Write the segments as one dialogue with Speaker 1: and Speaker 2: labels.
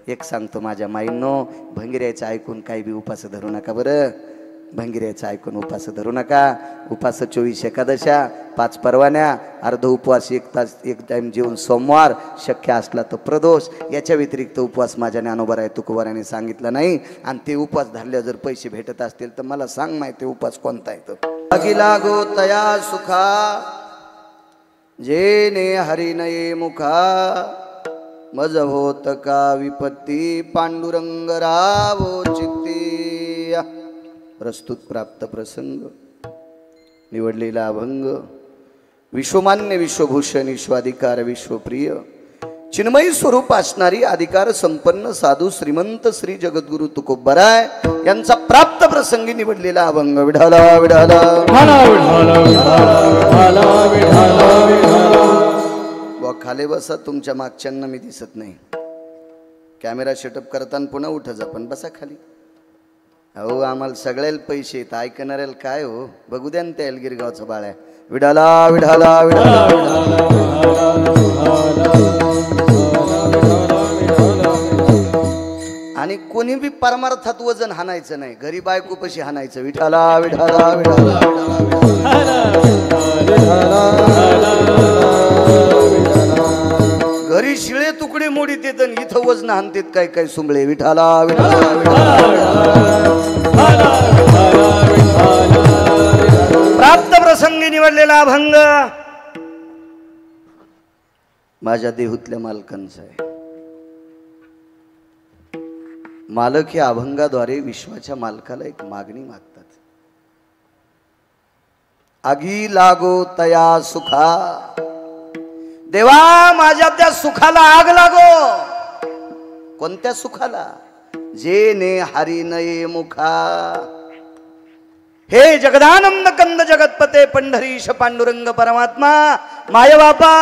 Speaker 1: एक सांगतो माझ्या माईंनो, भंगिऱ्याचं ऐकून काही बी उपास धरू नका बरं. भंगिऱ्याचं ऐकून उपास धरू नका. उपास 24 एकादशा, 5 परवान्या, अर्ध उपवास 1 तास 1 टाइम जेवून सोमवार, शक्य असला तर प्रदोष. याच्या व्यतिरिक्त उपवास माझ्या ज्ञानोबराय तुकोबाराने सांगितलं नाही. आणि ते उपवास धरल्यावर जर पैसे भेटत असतील तर मला सांग माहिती उपवास कोणता आहे तो. अगी लागो तया सुखा जेने हरी नये मुखा, मज होत का विपत्ती पांडुरंग रावो चित्ती. प्रस्तुत प्राप्त प्रसंग निवडलेला अभंग विश्वमान्य विश्वभूषण विश्वाधिकार विश्वप्रिय चिन्मयी स्वरूप असणारी अधिकार संपन्न साधू श्रीमंत श्री जगद्गुरु तुकोबराय यांचा प्राप्त प्रसंगी निवडलेला अभंग. विढाला विढाला व खाली बसा. तुमच्या मागच्यांना मी दिसत नाही. कॅमेरा सेटअप करताना पुन्हा उठ जा, पण बसा खाली. अहो आम्हाला सगळ्याला पैसे येत, ऐकणाऱ्याला काय हो. बघू द्या ना त्या एलगिरगावचा बाळ्या. विढाला विढाला विढाला आणि कोणी बी परमार्थात वजन हाणायचं नाही. घरी बायको पशी हाणायचं. विठाला विठाला विठाला घरी शिळे तुकडे मोडीत येत, इथं वजन हाणतेत काय काय सुंबळे. विठाला विठाला प्राप्त प्रसंगी निवडलेला अभंग माझ्या देहूतल्या मालकांचा आहे. मालक या अभंगाद्वारे विश्वाच्या मालकाला एक मागणी मागतात. आगी लागो तया सुखा, देवा माझ्या त्या सुखाला आग लागो. कोणत्या सुखाला? जेने हरी नये मुखा. हे जगदानंद कंद जगतपते पंढरीश पांडुरंग परमात्मा माय बापा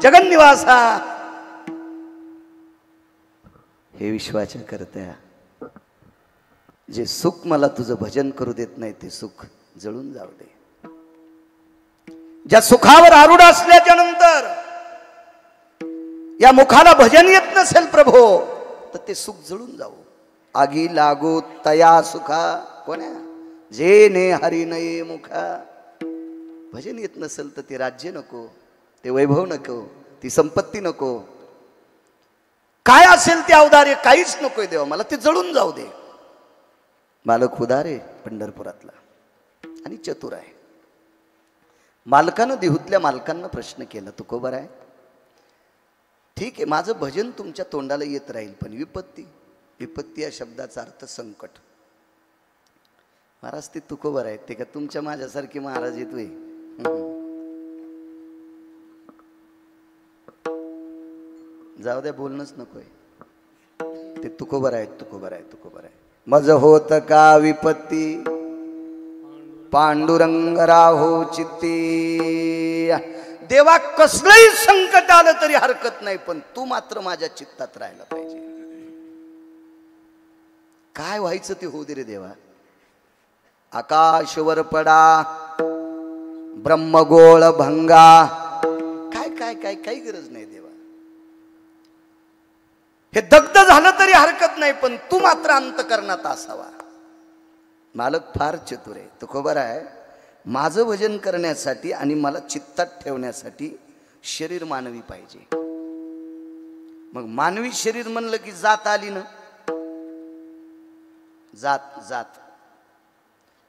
Speaker 1: जगन्निवासा, हे विश्वाच्या करत्या, जे सुख मला तुझं भजन करू देत नाही ते सुख जळून जाऊ दे. ज्या सुखावर आरूढ असल्याच्या नंतर या मुखाला भजन येत नसेल प्रभो, तर ते सुख जळून जाऊ. आगी लागो तया सुखा. कोण्या? जेने हरी नये मुखा. भजन येत नसेल तर ते राज्य नको, ते वैभव नको, ती संपत्ती नको, काय असेल ते औदार्य काहीच नकोय देवा, मला ते जळून जाऊ दे. मालक उदार आहे पंढरपुरातला आणि चतुर आहे. मालकानं देहूतल्या मालकांना प्रश्न केला, तुकोबाराय ठीक आहे माझं भजन तुमच्या तोंडाला येत राहील, पण विपत्ती. विपत्ती या शब्दाचा अर्थ संकट. महाराज ते तुकोबार आहेत ते का तुमच्या माझ्यासारखी महाराज येतोय. जाऊ द्या, बोलणंच नकोय. ते तुकोबार आहेत, तुकोबार आहे, तुकोबार आहे. मज होत का विपत्ती पांडुरंग राहो चित्ती. देवा कसलंही संकट आलं तरी हरकत नाही, पण तू मात्र माझ्या चित्तात राहायला पाहिजे. काय व्हायचं ते होऊ दे रे देवा. आकाशवर पडा ब्रह्मगोळ भंगा. काय काय काय काही गरज नाही देवा. हे दग्ध झालं तरी हरकत नाही, पण तू मात्र अंतकरणात असावा. मालक फार चतुर आहे. तो खबर आहे, माझं भजन करण्यासाठी आणि मला चित्तात ठेवण्यासाठी शरीर मानवी पाहिजे. मग मानवी शरीर म्हणलं की जात आली ना. जात जात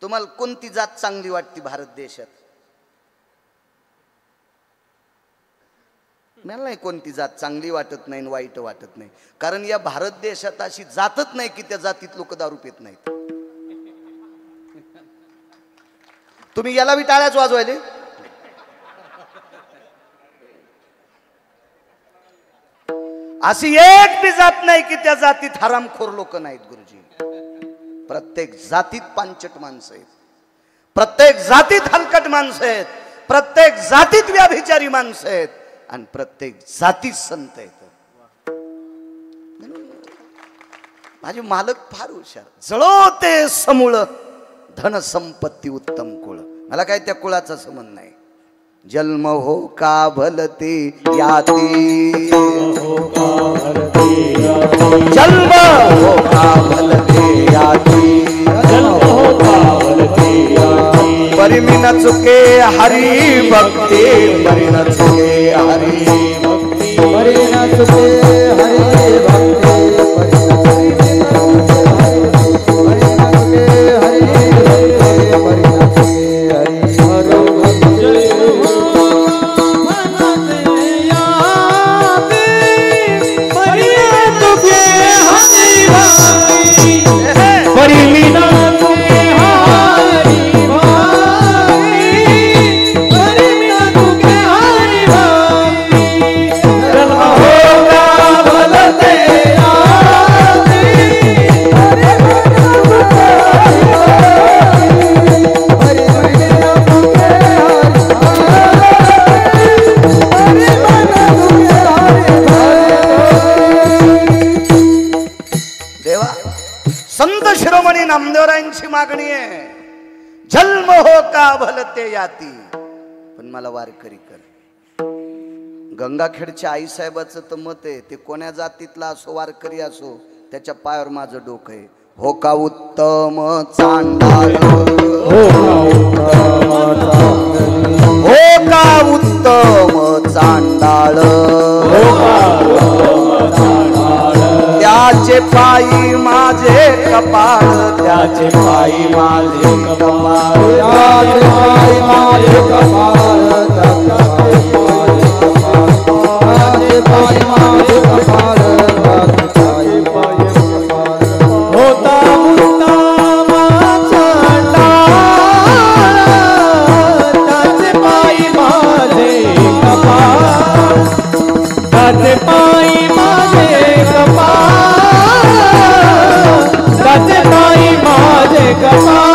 Speaker 1: तुम्हाला कोणती जात चांगली वाटते भारत देशात? मला नाही कोणती जात चांगली वाटत नाही, वाईट वाटत नाही. कारण या भारत देशात अशी जातच नाही की त्या जातीत लोक दारू पित नाहीत. तुम्ही याला बी टाळ्याच वाजवायले. अशी एक बी जात नाही की त्या जातीत हरामखोर लोक नाहीत गुरुजी. प्रत्येक जातीत पांचट माणसं आहेत, प्रत्येक जातीत हलकट माणसं आहेत, प्रत्येक जातीत व्याभिचारी माणसं आहेत आणि प्रत्येक जातीत संत आहेत. माझे मालक फार हुशार. जळवते समूळ धन संपत्ती उत्तम कुळ. मला काय त्या कुळाचा संबंध नाही. जन्म हो का भलते याती, जन्म हो का भलते याती, परिमी न चुके हरी भक्ती, परी न चुके हरी भक्ती, परी न चुके हरी भक्ती, नामदेवरायांची मागणी आहे, जन्म हो का भलते याती, पण मला वारकरी कर. गंगाखेडच्या आईसाहेबाचं तर मत आहे, ते कोण्या जातीतला असो वारकरी असो त्याच्या पायावर माझं डोकं आहे. हो का उत्तम चांडाळ, हो का उत्तम चांडाळ, त्याचे पायी माझे कपाळ, त्याचे पायी माझे कपाळ, त्याचे पायी माझे कपाळ, त्याचे पायी माझे कपाळ, त्याचे पायी कपाळ. होता उत्तम चांडाळ, त्याचे पायी माझे कपाळ, त्याचे पायी माझे कपाळ, त्याचे पायी माझे कपाळ.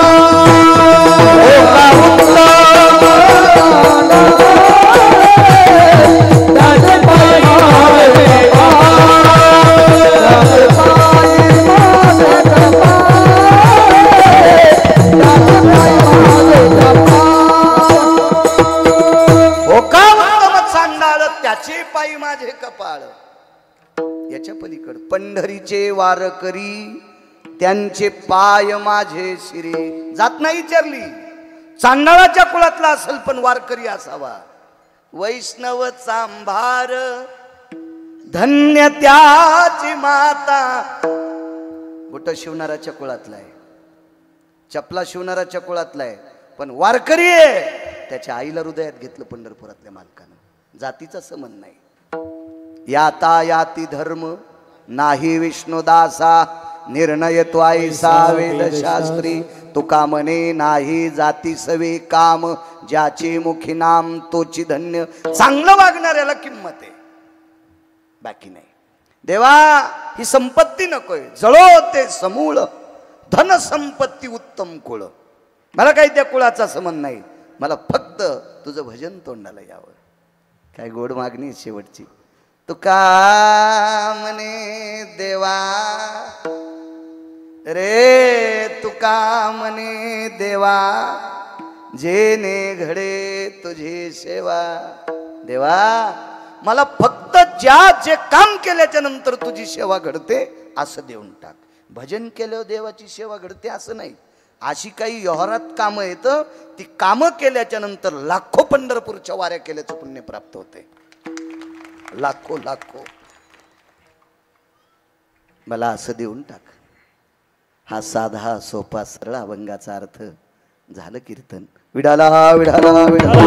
Speaker 1: त्याचे पायी माझे कपाळ. याच्या पलीकड पंढरीचे वारकरी, त्यांचे पाय माझे शिरे. जात नाही विचारली, चांडाळाच्या कुळातला असेल पण वारकरी असावा. वैष्णव चांभार धन्य त्याची माता. बुट शिवणाराच्या कुळातला आहे, चपला शिवणाराच्या कुळातला आहे, पण वारकरी आहे. त्याच्या आईला हृदयात घेतलं पंढरपुरातल्या मालकानं. जातीचा संबंध नाही. याता याती धर्म नाही विष्णुदासा, निर्णय तो ऐसा वेदशास्त्री. तुका म्हणे नाही जाती सवे काम, ज्याचे मुखी नाम तोची धन्य. चांगलं वागणाऱ्याला किंमत आहे, बाकी नाही. देवा ही संपत्ती नकोय, जळो ते समूळ, धन संपत्ती उत्तम कुळ. मला काही त्या कुळाचा संबंध नाही, मला फक्त तुझं भजन तोंडाला यावं. काय गोड मागणी शेवटची. तुका म्हणे देवा रे, तुका म्हणे देवा, जेने घडे तुझी सेवा. देवा मला फक्त जे काम केल्याच्या नंतर तुझी सेवा घडते असं देऊन टाक. भजन केल्यावर देवाची सेवा घडते असं नाही. अशी काही व्यवहारात कामं येतं, ती कामं केल्याच्या नंतर लाखो पंढरपूरच्या वाऱ्या केल्याचं पुण्य प्राप्त होते. लाखो लाखो. मला असं देऊन टाक. हा साधा सोपा सरळ अभंगाचा अर्थ झालं कीर्तन. विडाला विडाला विडाला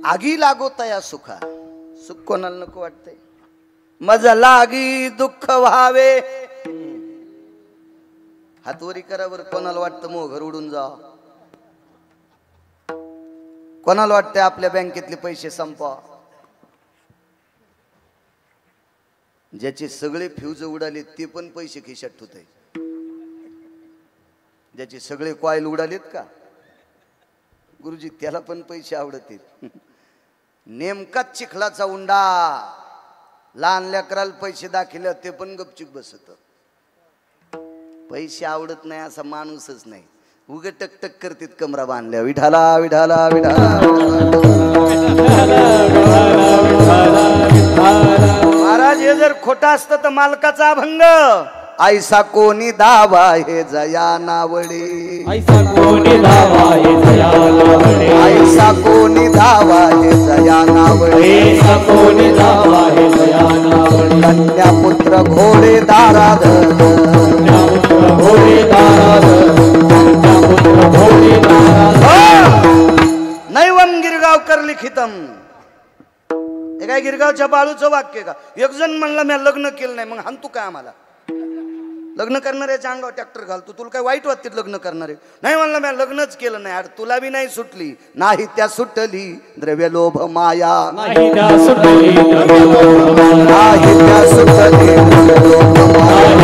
Speaker 1: आगी लागो तया सुखा. सुख कोणाला नको वाटतंय? मजा लागी दुःख व्हावे. हातवरी करावर. कोणाला वाटतं मग घर उडून जा? कोणाला वाटतंय आपल्या बँकेतले पैसे संपवा? ज्याचे सगळे फ्यूज उडाले ते पण पैसे खिशात ठेवते. ज्याचे सगळे कॉईल उडालेत का गुरुजी, त्याला पण पैसे आवडतील. नेमकाच चिखलाचा उंडा लहान लेकराला पैसे दाखिले ते पण गपचूप बसत. पैसे आवडत नाही असा माणूसच नाही. उगे टकटक करतीत कमरा बांधल्या. विठाला विठाला विठाला. महाराज हे जर खोटा असतं तर मालकाचा अभंग. ऐसा कोणी दावा हे जया नावडे. ऐसा कोणी दावा हे जया नावडे. ऐसा कोणी दावा हे जया नावडे. ऐसा कोणी दावा हे जया नावडे. कन्या पुत्र घोडे दाराद. कन्या पुत्र घोडे दाराद. कन्या पुत्र घोडे दाराद. नैवम गिरगावकर लिखितम. हे काय गिरगावच्या बाळूचं वाक्य का? एक जण म्हणला मी लग्न केलं नाही. मग हाणतू काय आम्हाला? लग्न करणाऱ्याच्या अंगावर ट्रॅक्टर घालतो. तुला काय वाईट वाटते लग्न करणारे? नाही म्हणलं मी लग्नच केलं नाही. अरे तुला बी नाही सुटली. नाही त्या सुटली द्रव्य लोभ माया. नाही त्या सुटली द्रव्य लोभ माया. नाही त्या सुटली द्रव्य लोभ माया.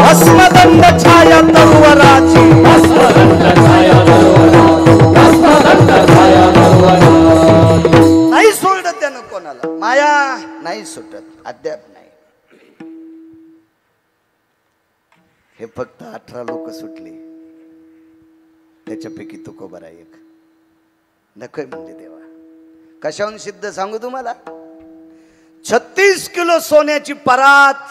Speaker 1: भस्मदंड छाया तरुवराची. भस्मदंड छाया तरुवराची. भस्मदंड छाया तरुवराची. नाही सोडत त्यानं कोणाला. माया नाही सुटत अद्याप नाही. हे फक्त 18 लोक सुटले. त्याच्यापैकी तुकोबरा एक. नकोय म्हणजे देवा. कशाहून सिद्ध सांगू तुम्हाला? 36 किलो सोन्याची परात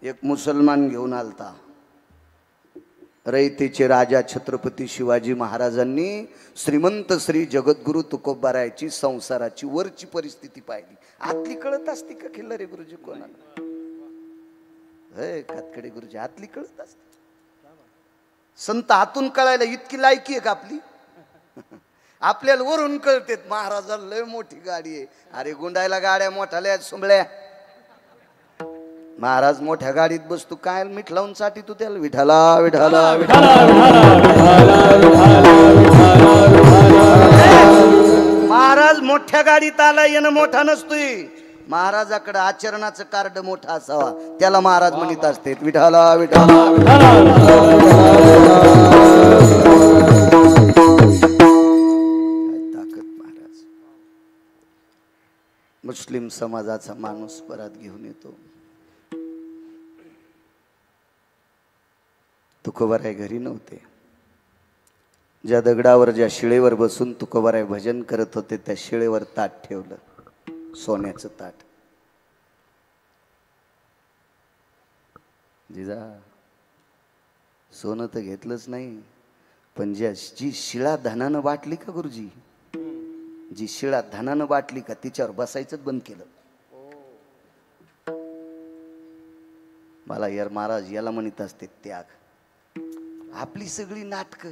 Speaker 1: एक मुसलमान घेऊन आलता. रयतेचे राजा छत्रपती शिवाजी महाराजांनी श्रीमंत श्री जगद्गुरु तुकोबारायची संसाराची वरची परिस्थिती पाहिली. आतली कळत असती का खिल्लारे गुरुजी कोणाला? कातकडे गुरुजी आतली कळत असते. संत आतून कळायला इतकी लायकी आहे का आपली? आपल्याला वरून कळते महाराजाला लय मोठी गाडी आहे. अरे गुंडायला गाड्या मोठ्याल्या सुंबळ्या. महाराज मोठ्या गाडीत बसतो काय मीठ लावून साठी तू त्याला. विठाला विठाला विठाला. महाराज मोठ्या गाडीत आला येणं मोठा नसतोय. महाराजाकडे आचरणाचं कार्ड मोठा असावा त्याला महाराज म्हणत असते. विठाला विठाला ताकद महाराज. मुस्लिम समाजाचा माणूस परत घेऊन येतो. तुकोबाराय घरी नव्हते. ज्या दगडावर ज्या शिळेवर बसून तुकोबाराय भजन करत होते त्या शिळेवर ताट ठेवलं. सोन्याचं ताट. जिजा सोनं तर घेतलंच नाही पण जी शिळा धनानं वाटली का गुरुजी. जी शिळा धनानं वाटली का तिच्यावर बसायचंच बंद केलं. मला यार महाराज याला म्हणत असते त्याग. आपली सगळी नाटकं.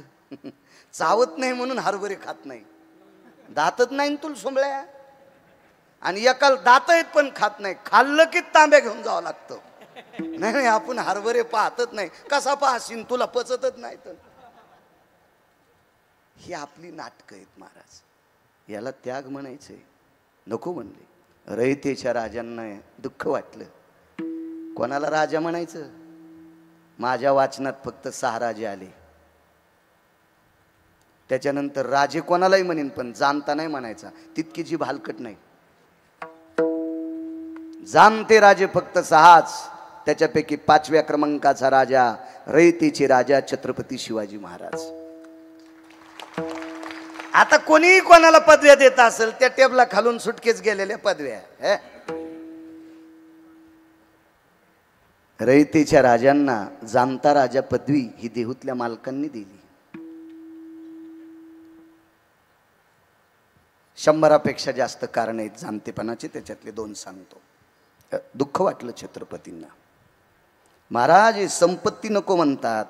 Speaker 1: चावत नाही म्हणून हरभरे खात नाही. दातच नाही तुला सोंबळ्या. आणि एकाला दात आहेत पण खात नाही. खाल्लं की तांब्या घेऊन जावं लागतं. नाही आपण हरभरे पाहतच नाही. कसा पाहशील तुला पचतच नाही. तर ही आपली नाटकं आहेत महाराज. याला त्याग म्हणायचंय. नको म्हणले. रयतेच्या राजांना दुःख वाटलं. कोणाला राजा म्हणायचं? माझ्या वाचनात फक्त 6 राजे आले. त्याच्यानंतर राजे कोणालाही म्हणेन पण जाणता नाही म्हणायचा. तितकी जी भालकट नाही. जाणते राजे फक्त 6च. त्याच्यापैकी 5व्या क्रमांकाचा राजा रयतेचे राजा छत्रपती शिवाजी महाराज. आता कोणी कोणाला पदव्या देत असेल त्या टेबला खालून सुटकेच गेलेल्या पदव्या. रयतेच्या राजांना जाणता राजा पदवी ही देहूतल्या मालकांनी दिली. 100पेक्षा जास्त कारण आहेत जाणतेपणाचे. त्याच्यातले 2 सांगतो. दुःख वाटलं छत्रपतींना. महाराज हे संपत्ती नको म्हणतात.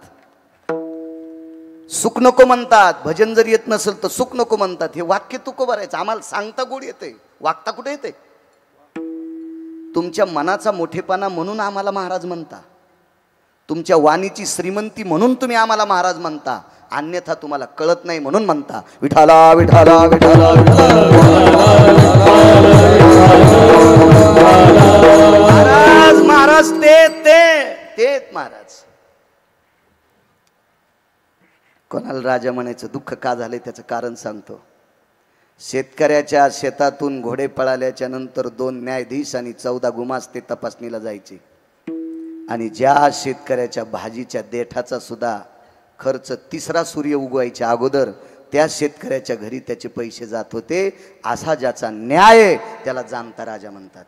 Speaker 1: सुख नको म्हणतात. भजन जर येत नसेल तर सुख नको म्हणतात. हे वाक्य तुकोबारायचं. आम्हाला सांगता गोड येते. वागता कुठे येते? तुमच्या मनाचा मोठेपणा म्हणून आम्हाला महाराज म्हणता. तुमच्या वाणीची श्रीमंती म्हणून तुम्ही आम्हाला महाराज म्हणता. अन्यथा तुम्हाला कळत नाही म्हणून म्हणता. विठाला विठाला विठाला. महाराज महाराज तेच महाराज. कोणाला राजा म्हणायचं दुःख का झालंय त्याचं कारण सांगतो. शेतकऱ्याच्या शेतातून घोडे पळाल्याच्या नंतर 2 न्यायाधीश आणि 14 गुमास्ते तपासणीला जायचे आणि ज्या शेतकऱ्याच्या भाजीच्या देठाचा सुद्धा खर्च 3रा सूर्य उगवायच्या अगोदर त्या शेतकऱ्याच्या घरी त्याचे पैसे जात होते, असा ज्याचा न्याय त्याला जाणता राजा म्हणतात.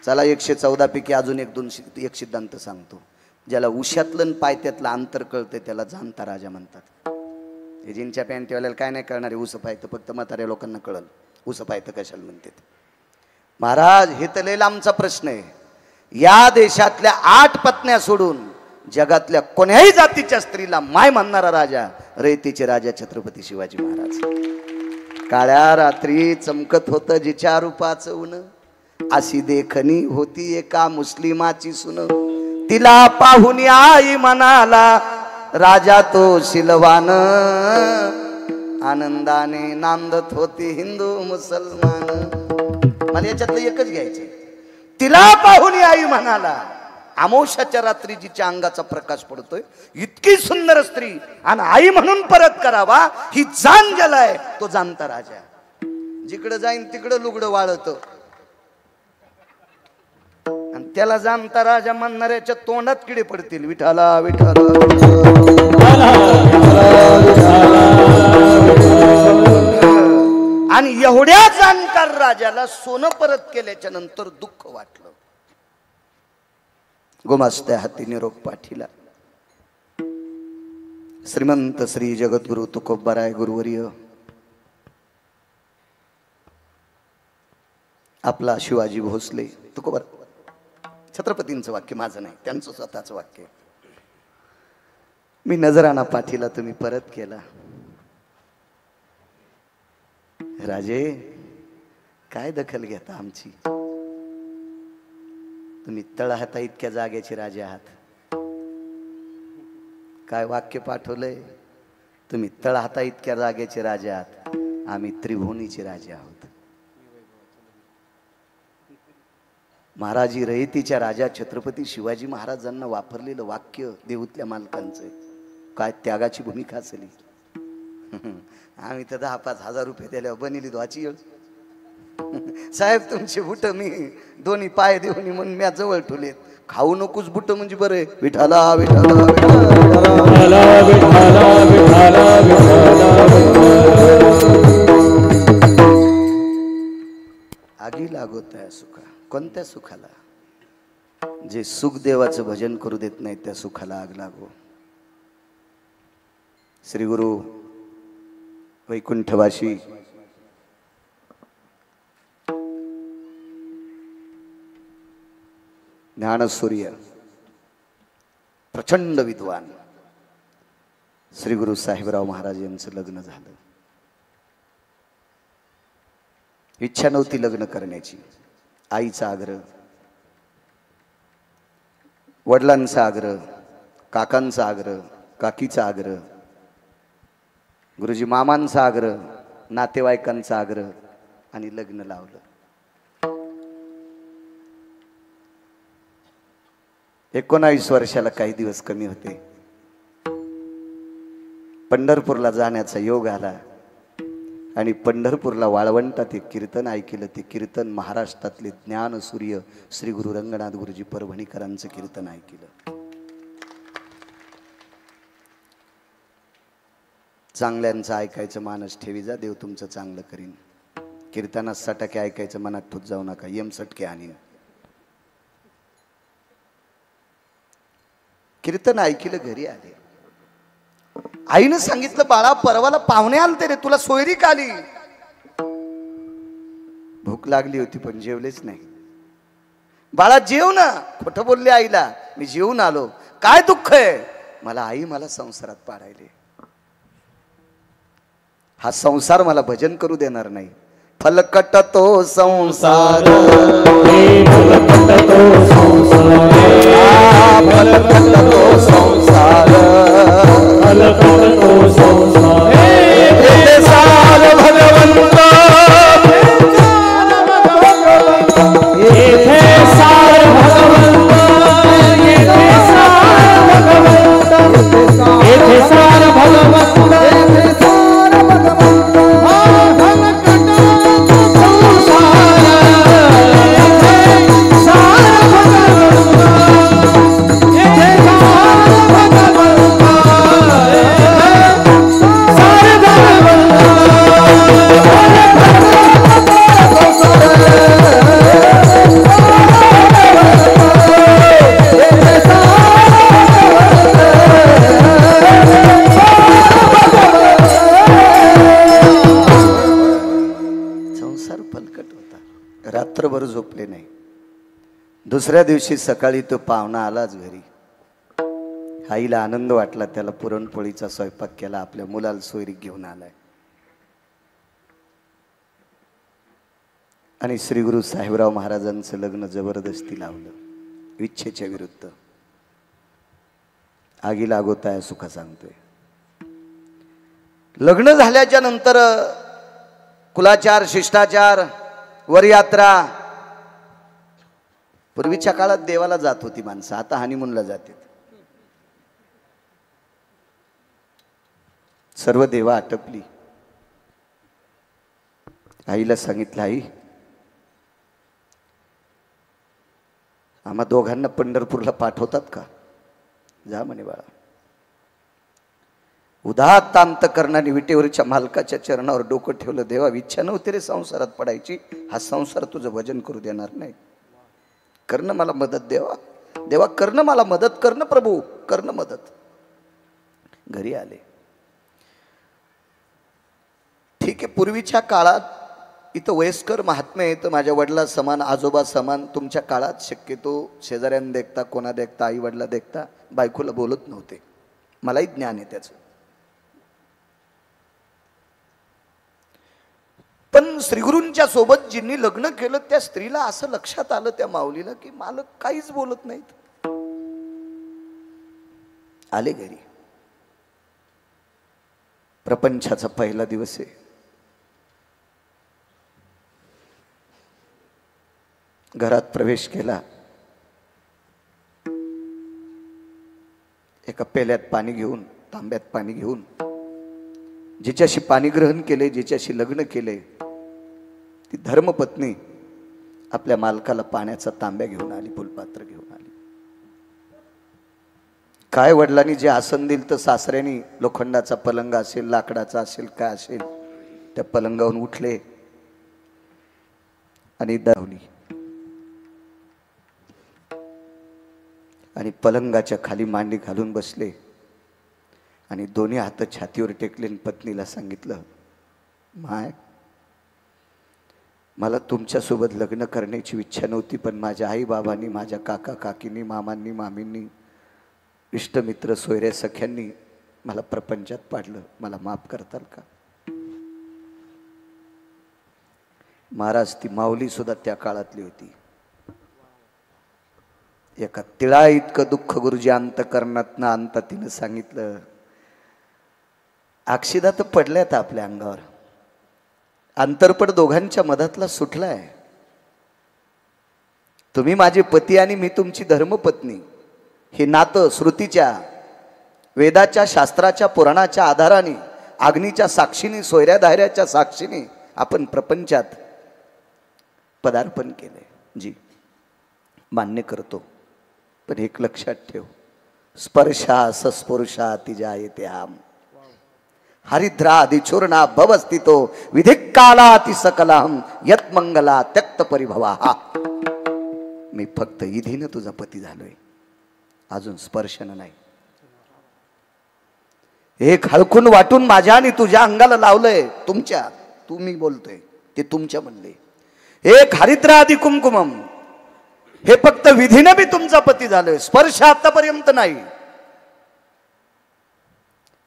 Speaker 1: चला 114 पैकी अजून एक सिद्धांत सांगतो. ज्याला उशातलं पायत्यातलं अंतर कळते त्याला जाणता राजा म्हणतात. हे जीनच्या पॅन्टवाल्याला काय नाही कळणार, ऊस पायतं फक्त म्हाताऱ्या लोकांना कळल ऊस पायतं कशाला म्हणते. महाराज हे तर लय लांबचा प्रश्न आहे. या देशातल्या 8 पत्न्या सोडून जगातल्या कोण्याही जातीच्या स्त्रीला माय म्हणणारा राजा रयतेचे राजा छत्रपती शिवाजी महाराज. काळ्या रात्री चमकत होतं जिच्या रूपाचं ऊन, अशी देखणी होती एका मुस्लिमाची सुन. तिला पाहुनी आई म्हणाला राजा तो शिलवान, आनंदाने नांदत होती हिंदू मुसलमान. मला याच्यातलं एकच घ्यायचं. तिला पाहुनी आई म्हणाला, अमावस्याच्या रात्री जिच्या अंगाचा प्रकाश पडतोय, इतकी सुंदर स्त्री आणि आई म्हणून परत करावा ही जाण ज्याला आहे तो जाणता राजा. जिकडे जाईन तिकडे लुगडं वाळत आणि त्याला जाणता राजा म्हणणाऱ्याच्या तोंडात किडे पडतील. विठाला विठाला आणि एवढ्या जाणकार राजाला सोनं परत केल्याच्या नंतर दुःख वाटलं. गोमास्त्या हाती निरोप पाठीला. श्रीमंत श्री जगद्गुरु तुकोबाराय गुरुवर्य आपला शिवाजी भोसले तुकोबार, छत्रपतींचं वाक्य माझं नाही, त्यांचं स्वतःचं वाक्य. मी नजराना पाठीला तुम्ही परत केला. राजे काय दखल घेता आमची? तुम्ही तळहाता इतक्या जाग्याचे राजे आहात. काय वाक्य पाठवलंय? तुम्ही तळहाता इतक्या जाग्याचे राजे आहात, आम्ही त्रिभुवनीचे राजे आहोत. महाराजी रयतीच्या राजा छत्रपती शिवाजी महाराजांना वापरलेलं वाक्य देऊतल्या मालकांचं. काय त्यागाची भूमिका असली. आम्ही तर 10-5 हजार रुपये दिल्यावर बनिली धुवाची येळ. साहेब तुमचे बुट मी दोन्ही पाय देऊन म्हणून म्या जवळ ठेवलेत. खाऊ नकोस बुट म्हणजे बरे. विठाला विठाला आगी लागत आहे सुखा. कोणत्या सुखाला? जे सुख देवाचं भजन करू देत नाही त्या सुखाला आग लागो. श्री गुरु वैकुंठवासी ज्ञानसूर्य प्रचंड विद्वान श्री गुरु साहेबराव महाराज यांचं लग्न झालं. इच्छा नव्हती लग्न करण्याची. आईचा आग्रह, वडिलांचा आग्रह, काकांचा आग्रह, काकीचा आग्रह, गुरुजी मामांचा आग्रह, नातेवाईकांचा आग्रह आणि लग्न लावलं. 19 वर्षाला काही दिवस कमी होते. पंढरपूरला जाण्याचा योग आला आणि पंढरपूरला वाळवंटात एक कीर्तन ऐकलं. ते कीर्तन महाराष्ट्रातले ज्ञानसूर्य श्री गुरु रंगनाथ गुरुजी परभणीकरांचं कीर्तन ऐकलं. चांगल्यांचं ऐकायचं मानस ठेवी जा, देव तुमचं चांगलं करीन. कीर्तनात 100% ऐकायचं, मनात ठूत जाऊ नका, यम सटके आणीन. कीर्तन ऐकलं, घरी आले. आईनं सांगितलं बाळा परवाला पाहुणे आलते रे, तुला सोयरीक आली. भूक लागली होती पण जेवलेच नाही. बाळा जेव ना. खोटं बोलले आईला, मी जेवून आलो. काय दुःख आहे? मला आई मला संसारात पाडायले. हा संसार मला भजन करू देणार नाही. फलकट तो संसार, फलकट तो संसार, फलकट तो संसार, फलकट तो संसार. येथे सार भगवंत, येथे सार भगवंत, येथे सार भगवंत, येथे सार भगवंत, येथे सार भगवंत. दुसऱ्या दिवशी सकाळी तो पाहुणा आलाच घरी. आईला आनंद वाटला, त्याला पुरणपोळीचा स्वयंपाक केला, आपल्या मुलाला सोयरीक घेऊन आलाय. आणि श्री गुरु साहेबराव महाराजांचं लग्न जबरदस्ती लावलं, इच्छेच्या विरुद्ध. आगी लागोताय सुखा सांगतोय. लग्न झाल्याच्या नंतर कुलाचार, शिष्टाचार, वरयात्रा. पूर्वीच्या काळात देवाला जात होती माणसं, आता हनीमूनला जाते. सर्व देवा आटपली. आईला सांगितलं, आई आम्हा दोघांना पंढरपूरला पाठवतात का? जा म्हणे बाळा. उदात्त अंतकरणाने विटेवरच्या मालकाच्या चरणावर डोकं ठेवलं. देवा, इच्छा नव्हती रे संसारात पडायची, हा संसार तुझं भजन करू देणार नाही. करणं मला मदत देवा, देवा करणं मला मदत, करणं प्रभू करणं मदत. घरी आले. ठीक आहे, पूर्वीच्या काळात इथं वयस्कर महात्मे येतं, माझ्या वडिला समान, आजोबा समान. तुमच्या काळात शक्यतो शेजाऱ्यांना देखता, कोणा देखता, आई वडिला देखता बायकोला बोलत नव्हते. मलाही ज्ञान आहे त्याचं. पण श्रीगुरूंच्या सोबत जिनी लग्न केलं त्या स्त्रीला असं लक्षात आलं, त्या माऊलीला, की मालक काहीच बोलत नाहीत. आले घरी. प्रपंचाचा पहिला दिवस आहे. घरात प्रवेश केला. एका पेल्यात पाणी घेऊन, तांब्यात पाणी घेऊन, जिच्याशी पाणी ग्रहण केले, जिच्याशी लग्न केले, ती धर्मपत्नी आपल्या मालकाला पाण्याचा तांब्या घेऊन आली, फुलपात्र घेऊन आली. काय वडिलांनी जे आसन दिलं तर सासऱ्यानी लोखंडाचा पलंग असेल, लाकडाचा असेल, काय असेल, त्या पलंगावरून उठले आणि दावली. आणि पलंगाच्या खाली मांडी घालून बसले आणि दोन्ही हात छातीवर टेकले. पत्नीला सांगितलं, माय, मला तुमच्यासोबत लग्न करण्याची इच्छा नव्हती, पण माझ्या आई बाबांनी, माझ्या काका काकींनी, मामांनी, मामींनी, इष्टमित्र, सोयऱ्या, सख्यांनी मला प्रपंचात पाडलं. मला माफ करताल का? महाराज, ती माऊली सुद्धा त्या काळातली होती. एका तिळा इतकं दुःख गुरुजी अंतकरणातनं आणता तिनं सांगितलं, अक्षिदा तर पडल्यात आपल्या अंगावर, अंतरपट दोघांच्या मधातला सुटलाय. तुम्ही माझे पती आणि मी तुमची धर्मपत्नी. हे नातं श्रुतीच्या, वेदाच्या, शास्त्राच्या, पुराणाच्या आधाराने, अग्नीच्या साक्षीने, सोयऱ्या धायऱ्याच्या साक्षीने आपण प्रपंचात पदार्पण केले. जी मान्य करतो, पण एक लक्षात ठेव, स्पर्शा सस्पुरुषा तिजा येते आम हरिद्रादि चूर्णा भवस्थितो विधिकालाति सकलहम यत मंगला त्यक्त परिभवा. मी फक्त इधीनं तुझा पती झालोय, अजून स्पर्शन नाही. एक हळकून वाटून माझ्या आणि तुझ्या अंगाला लावलंय. तुमच्या, तुम्ही बोलतोय ते तुमच्या म्हणले. एक हरिद्रादि कुमकुमम, हे फक्त विधीनं मी तुमचा पती झालोय, स्पर्श आतापर्यंत नाही.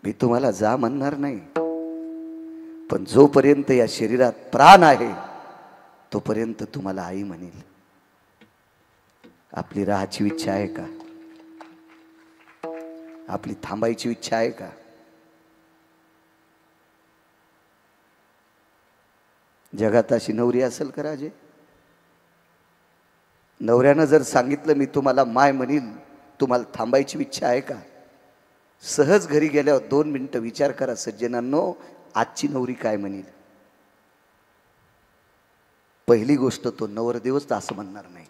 Speaker 1: मी तुम्हाला जा म्हणणार नाही, पण जोपर्यंत या शरीरात प्राण आहे तोपर्यंत तुम्हाला आई म्हणेल. आपली राहायची इच्छा आहे का? आपली थांबायची इच्छा आहे का? जगात अशी नवरी असेल का राजे? नवऱ्यानं जर सांगितलं मी तुम्हाला माय म्हणील, तुम्हाला थांबायची इच्छा आहे का? सहज घरी गेल्यावर 2 मिनिटं विचार करा सज्जनांनो, आजची नवरी काय म्हणेल. पहिली गोष्ट, तो नवरदेवच असं म्हणणार नाही.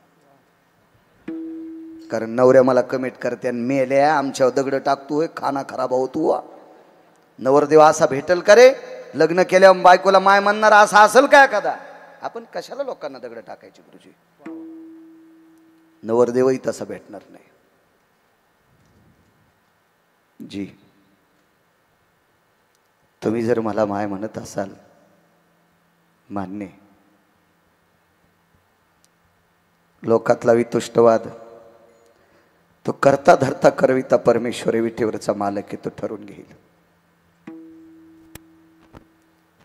Speaker 1: कारण नवऱ्या मला कमेंट करते, मेल्या आमच्यावर दगड टाकतोय, खाना खराब होतो. नवरदेव असा भेटल का रे? लग्न केल्यावर बायकोला माय म्हणणार असा असेल का एखादा? आपण कशाला लोकांना दगड टाकायचे गुरुजी? नवरदेवही तसा भेटणार नाही. जी, तुम्ही जर मला माय म्हणत असाल, मान्य, लोकातला वितुष्टवाद तो करता धरता करविता परमेश्वरी विठेवरचा मालक आहे, तो ठरवून घेईल.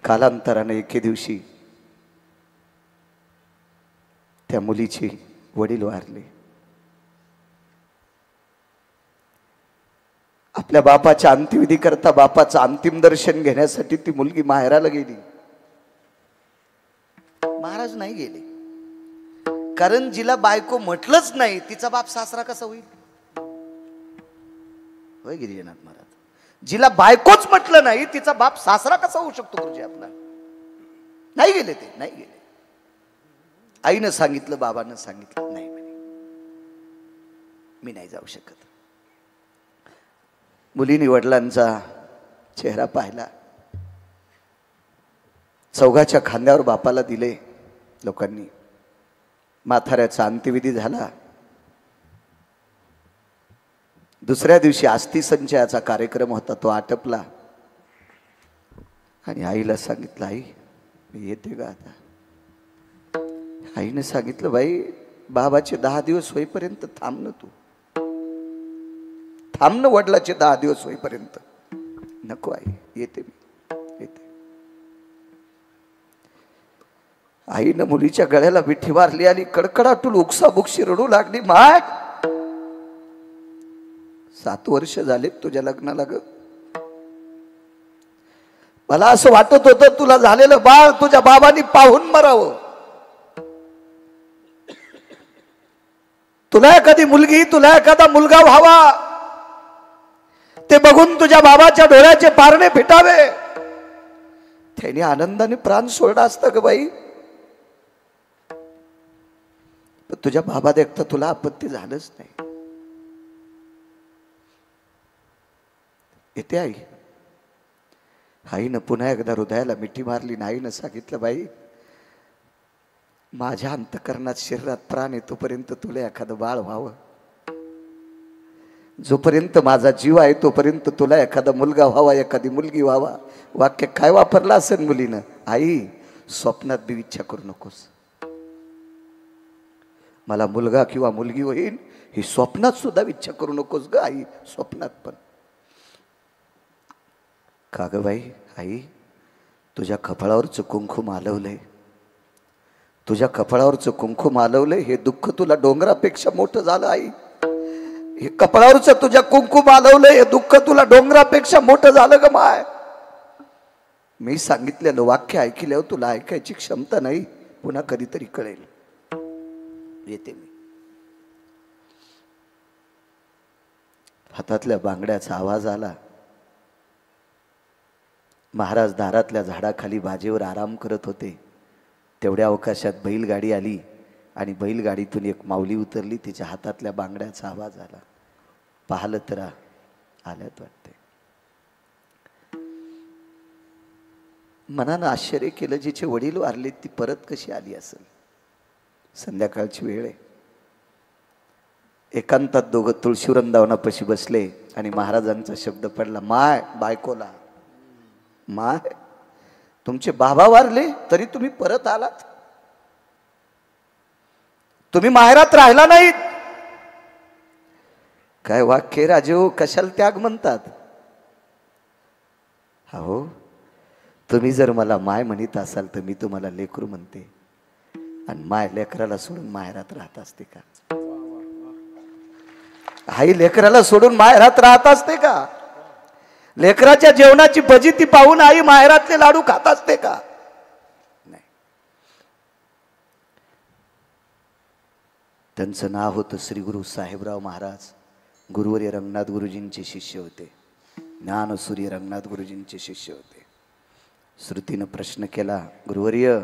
Speaker 1: कालांतराने एके दिवशी त्या मुलीचे वडील वारले. आपल्या बापाच्या अंत्यविधी करता बापाचं अंतिम दर्शन घेण्यासाठी ती मुलगी माहेराला गेली. महाराज नाही गेले, कारण जिला बायको म्हटलंच नाही तिचा बाप सासरा कसा होईल? होय गिरिजनाथ महाराज, जिला बायकोच म्हटलं नाही तिचा बाप सासरा कसा होऊ शकतो गुरुजी आपला? नाही गेले, ते नाही गेले. आईनं सांगितलं, बाबानं सांगितलं, नाही म्हणे मी नाही जाऊ शकत. मुलीने वडिलांचा चेहरा पाहिला, चौघाच्या खांद्यावर बापाला दिले लोकांनी. म्हाताऱ्याचा अंत्यविधी झाला. दुसऱ्या दिवशी अस्थि संचयाचा कार्यक्रम होता, तो आटपला. आणि आईला सांगितलं, आई मी येते का आता? आईने सांगितलं, बाई बाबाचे 10 दिवस होईपर्यंत थांब ना, तू थांब ना, वडिलाचे 10 दिवस होईपर्यंत. नको आई, येते मी, येते. आईनं मुलीच्या गळ्याला विठी मारली आणि कडकडाटून उकसाबुकशी रडू लागली. माय 7 वर्ष झाले तुझ्या लग्नाला ग. मला असं वाटत होतं तुला झालेलं बाळ तुझ्या बाबांनी पाहून मरावं. तुला एखादी मुलगी, तुला एखादा मुलगा व्हावा, ते बघून तुझ्या बाबाच्या डोळ्याचे पारणे फिटावे. त्याने आनंदाने प्राण सोडला असता ग बाई. तुझ्या बाबा देखता तुला आपत्ती झालंच नाही. येते आई. आईनं पुन्हा एकदा हृदयाला मिठी मारली. आईनं सांगितलं, बाई माझ्या अंतकरणात शरीरात प्राण आहे तोपर्यंत तुला एखादं बाळ व्हावं. जोपर्यंत माझा जीव आहे तोपर्यंत तुला एखादा मुलगा व्हावा, एखादी मुलगी व्हावा. वाक्य काय वापरलं असेल मुलीनं? आई स्वप्नात बी इच्छा करू नकोस, मला मुलगा किंवा मुलगी होईल ही स्वप्नात सुद्धा इच्छा करू नकोस ग आई, स्वप्नात पण. का ग बाई? आई तुझ्या कपाळावरचं कुंकुम आलवलंय, तुझ्या कपाळावरचं कुंकुम आलवलंय, हे दुःख तुला डोंगरापेक्षा मोठं झालं आई. हे कपाळावरचं तुझ्या कुंकुम आलवलंय, हे दुःख तुला डोंगरापेक्षा मोठं झालं ग माय. मी सांगितलेलं वाक्य ऐकल्यावर तुला ऐकायची क्षमता नाही, पुन्हा कधीतरी कळेल. येते मी. हातातल्या बांगड्याचा आवाज आला. महाराज दारातल्या झाडाखाली बाजेवर आराम करत होते. तेवढ्या अवकाशात बैलगाडी आली आणि बैलगाडीतून एक माऊली उतरली. तिच्या हातातल्या बांगड्याचा आवाज आला. पाहिलं तर आल्यात वाटते. मनानं आश्चर्य केलं, जिचे वडील वारले ती परत कशी आली असेल? संध्याकाळची वेळ आहे. एकांतात दोघं तुळशी वृंदावनापाशी बसले आणि महाराजांचा शब्द पडला, माय बायकोला, माय तुमचे बाबा वारले तरी तुम्ही परत आलात, तुम्ही माहेरात राहिला नाहीत. काय वाक्य राजू, कशाला त्याग म्हणतात? हो, तुम्ही जर मला माय म्हणत असाल तर मी तुम्हाला लेकरू म्हणते. आणि माय लेकराला सोडून माहेरात राहत असते का? आई लेकराला सोडून माहेरात राहत असते का? लेकराच्या जेवणाची फजिती पाहून आई माहेरातले लाडू खात असते का? नाही. त्यांचं नाव होतं श्री गुरु साहेबराव महाराज. गुरुवर्य रंगनाथ गुरुजींचे शिष्य होते. ज्ञानसूर्य रंगनाथ गुरुजींचे शिष्य होते. श्रुतीनं प्रश्न केला, गुरुवर्य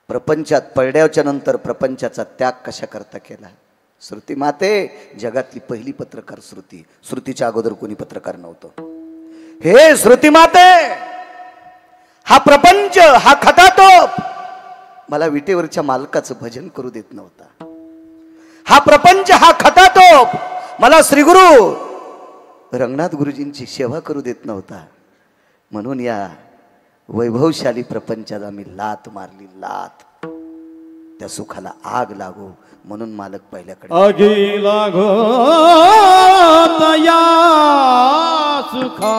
Speaker 1: प्रपंचात पडल्याच्या नंतर प्रपंचाचा त्याग कशा करता केला? श्रुती माते जगातली पहिली पत्रकार श्रुती. श्रुतीच्या अगोदर कोणी पत्रकार नव्हतं. हे श्रुती माते, हा प्रपंच, हा खटाटोप मला विटेवरच्या मालकाचं भजन करू देत नव्हता. हा प्रपंच, हा खटाटोप मला श्रीगुरु रंगनाथ गुरुजींची सेवा करू देत नव्हता. म्हणून या वैभवशाली प्रपंचाला मी लात मारली, लात. त्या सुखाला आग लागो म्हणून मालक पहिल्याकडे
Speaker 2: आगी लागो तया सुखा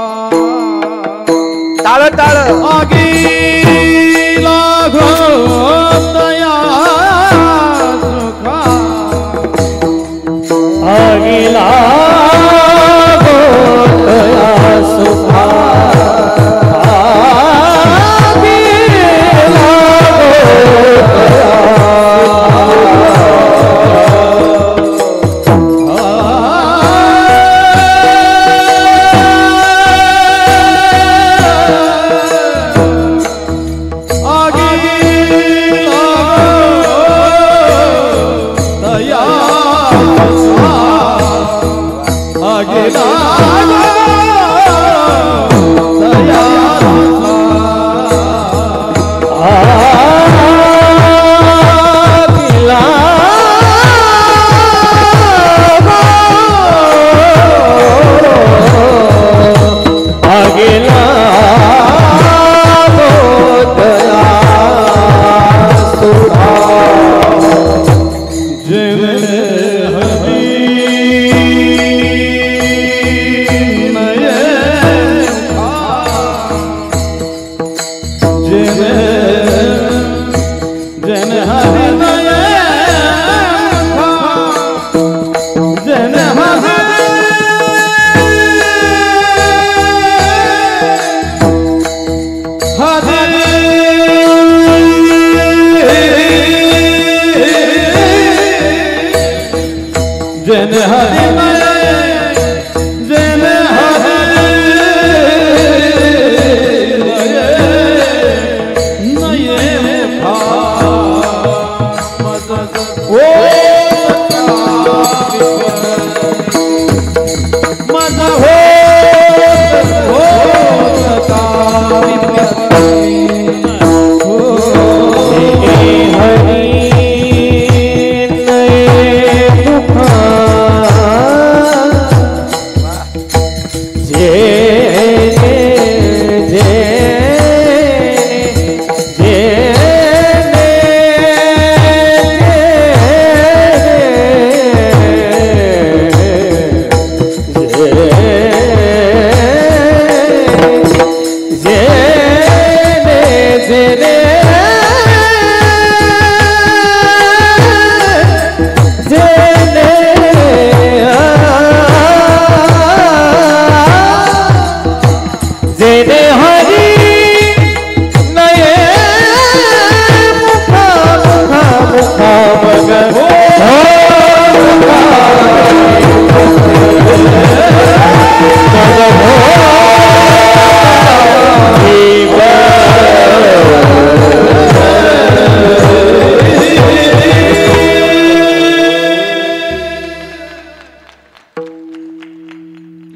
Speaker 1: टाळ टाळ
Speaker 2: आगी लागो तया सुखा आगी लागो तया सुखा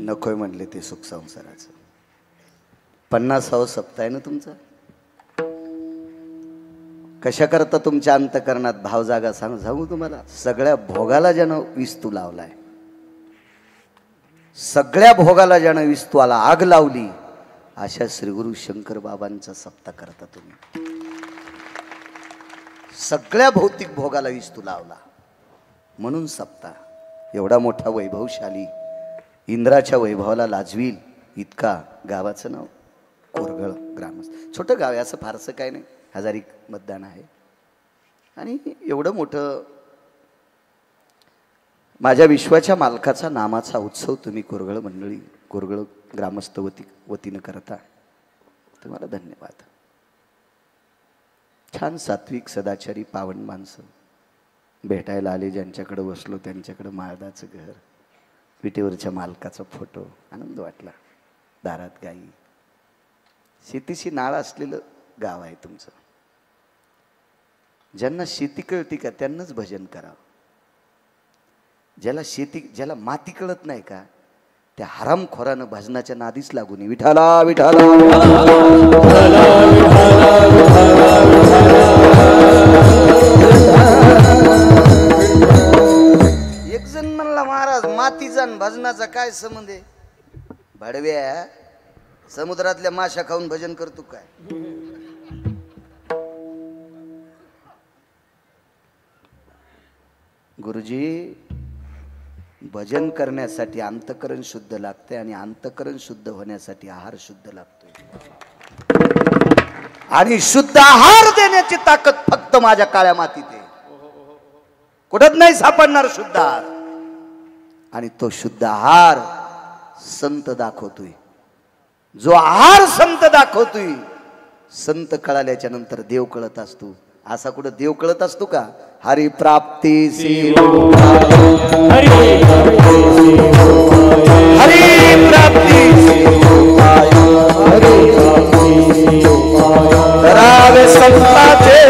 Speaker 1: नकोय म्हणले ते सुख संसाराचं. 50वा सप्ताह आहे ना तुमचा. कशा करता तुमच्या अंतकरणात भाव जागा सांगू तुम्हाला. सगळ्या भोगाला ज्यानं विस्तू लावलाय, सगळ्या भोगाला ज्यानं विस्तूला आग लावली, अशा श्रीगुरु शंकर बाबांचा सप्ताह करता तुम्ही. सगळ्या भौतिक भोगाला विस्तू लावला म्हणून सप्ताह. एवढा मोठा वैभवशाली, इंद्राच्या वैभवाला लाजवील इतका गावाचं नाव कोरगळ ग्रामस्थ. छोटं गाव आहे, असं फारसं काय नाही, 1000 मतदान आहे. आणि एवढं मोठं माझ्या विश्वाच्या मालकाचा नामाचा उत्सव तुम्ही कोरगळ मंडळी, कोरगळ ग्रामस्थ वतीनं करता. तुम्हाला धन्यवाद. छान सात्विक सदाचारी पावन माणसं भेटायला आले. ज्यांच्याकडे बसलो त्यांच्याकडे माळदाचं घर, विटेवरच्या मालकाचा फोटो. आनंद वाटला. दारात गाई, शेतीशी नाळ असलेलं गाव आहे तुमचं. ज्यांना शेती कळती का त्यांनाच भजन करावं. ज्याला माती कळत नाही का त्या हरामखोरानं भजनाच्या नादीच लागू नये. विठाला विठाला एक जण म्हणला, महाराज मातीचा आणि भजनाचा काय संबंध आहे? भाडव्या, समुद्रातल्या माशा खाऊन भजन करतो काय? गुरुजी, भजन करण्यासाठी अंतकरण शुद्ध लागते आणि अंतकरण शुद्ध होण्यासाठी आहार शुद्ध लागतोय. आणि शुद्ध आहार देण्याची ताकद फक्त माझ्या काळ्या मातीत आहे. कुठंच नाही सापडणार शुद्ध आहार. आणि तो शुद्ध आहार संत दाखवतोय. जो आहार संत दाखवतोय, संत कळाल्याच्या नंतर देव कळत असतो. असा कुठं देव कळत असतो का? हरी प्राप्ती हरी प्राप्ती करावे संताचे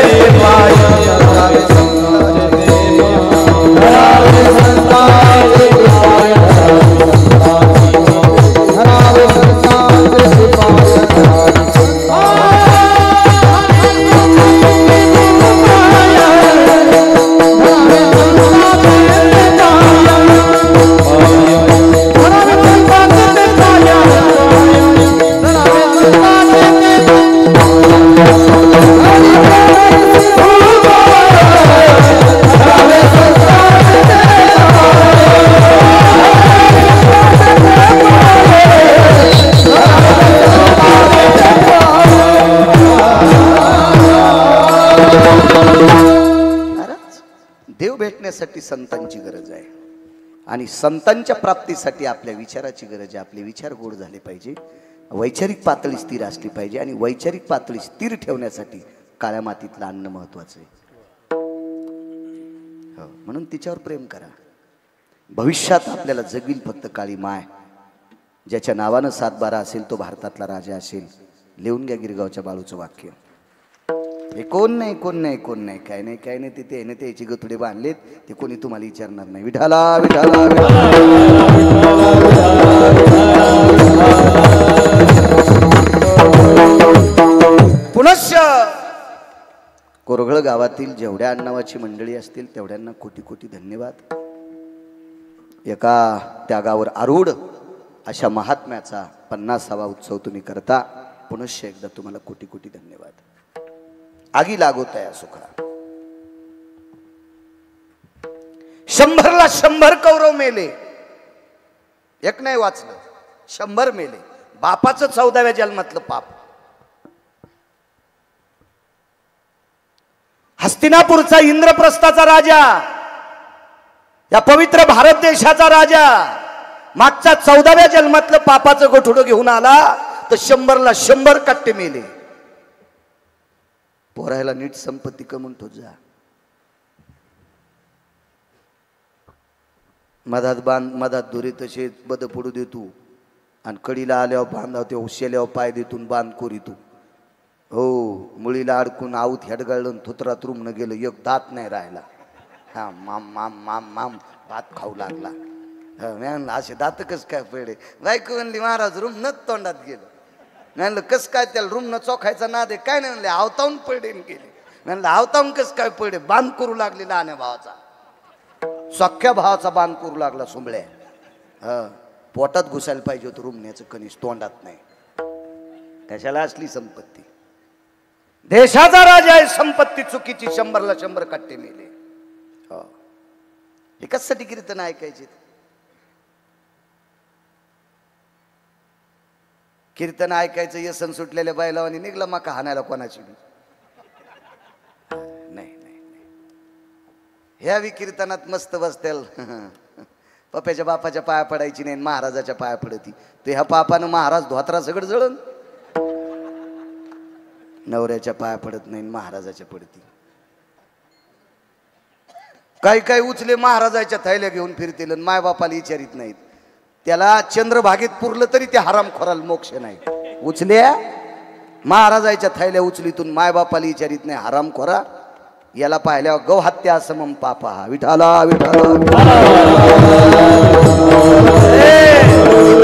Speaker 1: देव भेटण्यासाठी संतांची गरज आहे. आणि संतांच्या प्राप्तीसाठी आपल्या विचाराची गरज आहे. आपले विचार गोड झाले पाहिजे. वैचारिक पातळी स्थिर असली पाहिजे. आणि वैचारिक पातळी स्थिर ठेवण्यासाठी काळ्या मातीतलं अन्न महत्वाचं आहे. हो, म्हणून तिच्यावर प्रेम करा. भविष्यात आपल्याला जगील फक्त काळी माय. ज्याच्या नावानं 7/12 असेल तो भारतातला राजा असेल. लिहून घ्या गिरगावच्या बाळूचं वाक्य. हे कोण नाही, कोण नाही, कोण नाही, काय नाही, काय नाही. तिथे आहे ना ते याची गतुडे बांधलेत. ते कोणी तुम्हाला विचारणार नाही. विठाला विठाला पुनश्च कोरघळ गावातील जेवढ्या आडनावाची मंडळी असतील तेवढ्यांना कोटी कोटी धन्यवाद. एका त्यागावर आरूढ अशा महात्म्याचा 50वा उत्सव तुम्ही करता. पुनश्च एकदा तुम्हाला कोटी कोटी धन्यवाद. आगी लागोत या सुखा. 100ला 100 कौरव मेले. एक नाही वाचलं, 100 मेले. बापाचं 14व्या जन्मातलं पाप. हस्तिनापूरचा इंद्रप्रस्थाचा राजा, या पवित्र भारत देशाचा राजा, मागच्या 14व्या जन्मातलं पापाचं गोठुडं घेऊन आला तर 100ला 100 कट्टे मेले. पोरायला नीट संपत्ती कमवून ठेव जा. मधात दुरी तसे बद पडू देतू. आणि कडीला आल्यावर बांधाव ते उशेल्यावर पाय देतून बांध कोरी तू. हो, मुळीला अडकून आऊत हेडगाळून थुतरात रूम न गेलं. एक दात नाही राहिला. हा माम माम माम माम भात खाऊ लागला. मॅन असे दात कस काय पडे. बायको म्हणली महाराज रूम न तोंडात गेलं. म्हणलं कस काय त्याला रूम न चोखायचा नाद आहे काय नाही. म्हणले आवतावून पडे गेले. म्हणलं आवतावून कस काय पडे. बांध करू लागले लहान्या भावाचा. सख्या भावाचा बांध करू लागला सुंबळ्या. पोटात घुसायला पाहिजे होतं रुमण्याचं कणीस, तोंडात नाही. कशाला असली संपत्ती. देशाचा राजा आहे. संपत्ती चुकीची. 100ला 100 कट्टे मेले. हे कशासाठी कीर्तन ऐकायचे. कीर्तन ऐकायचं व्यसन सुटलेल्या बायलावानी निघला मका हाणायला कोणाची बी. नाही नाही, ह्या बी कीर्तनात मस्त बसतेल. पप्याच्या बापाच्या पाया पडायची नाही, महाराजाच्या पाया पडती. ते ह्या पापानं महाराज धोत्रा सगळं जळण. नवऱ्याच्या पाया पडत नाही, महाराजाच्या पडती. काही काही उचले महाराजाच्या थैल्या घेऊन फिरतील. माय बापाला विचारित नाहीत. त्याला चंद्रभागेत पुरलं तरी ते हरामखोराला मोक्ष नाही. उचल्या महाराजाच्या थैल्या उचलीतून माय बापाला विचारित नाही. हरामखोरा. याला पाहिल्यावर गौहत्या समम पापा. विठाला विठाला.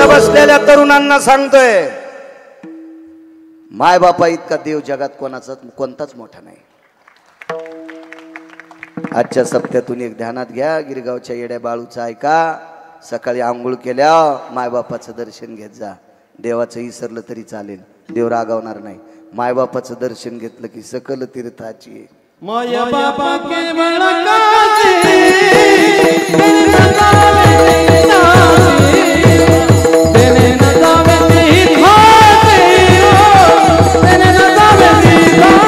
Speaker 1: बसलेल्या तरुणांना सांगतोय, माय बापा इतका देव जगात कोणताच मोठा नाही. आजच्या सप्त्यातून एक ध्यानात घ्या. गिरगावच्या येड्या बाळूचा ऐका. सकाळी आंघोळ केल्या मायबापाचं दर्शन घेत जा. देवाचं विसरलं तरी चालेल, देव रागावणार नाही. मायबापाचं दर्शन घेतलं की सकल तीर्थाची
Speaker 2: माय बापा केवळ काशी तेने न जावे तेने न जावे तेने न जावे माय बापा केवळ काशी तेने न जावे तेने न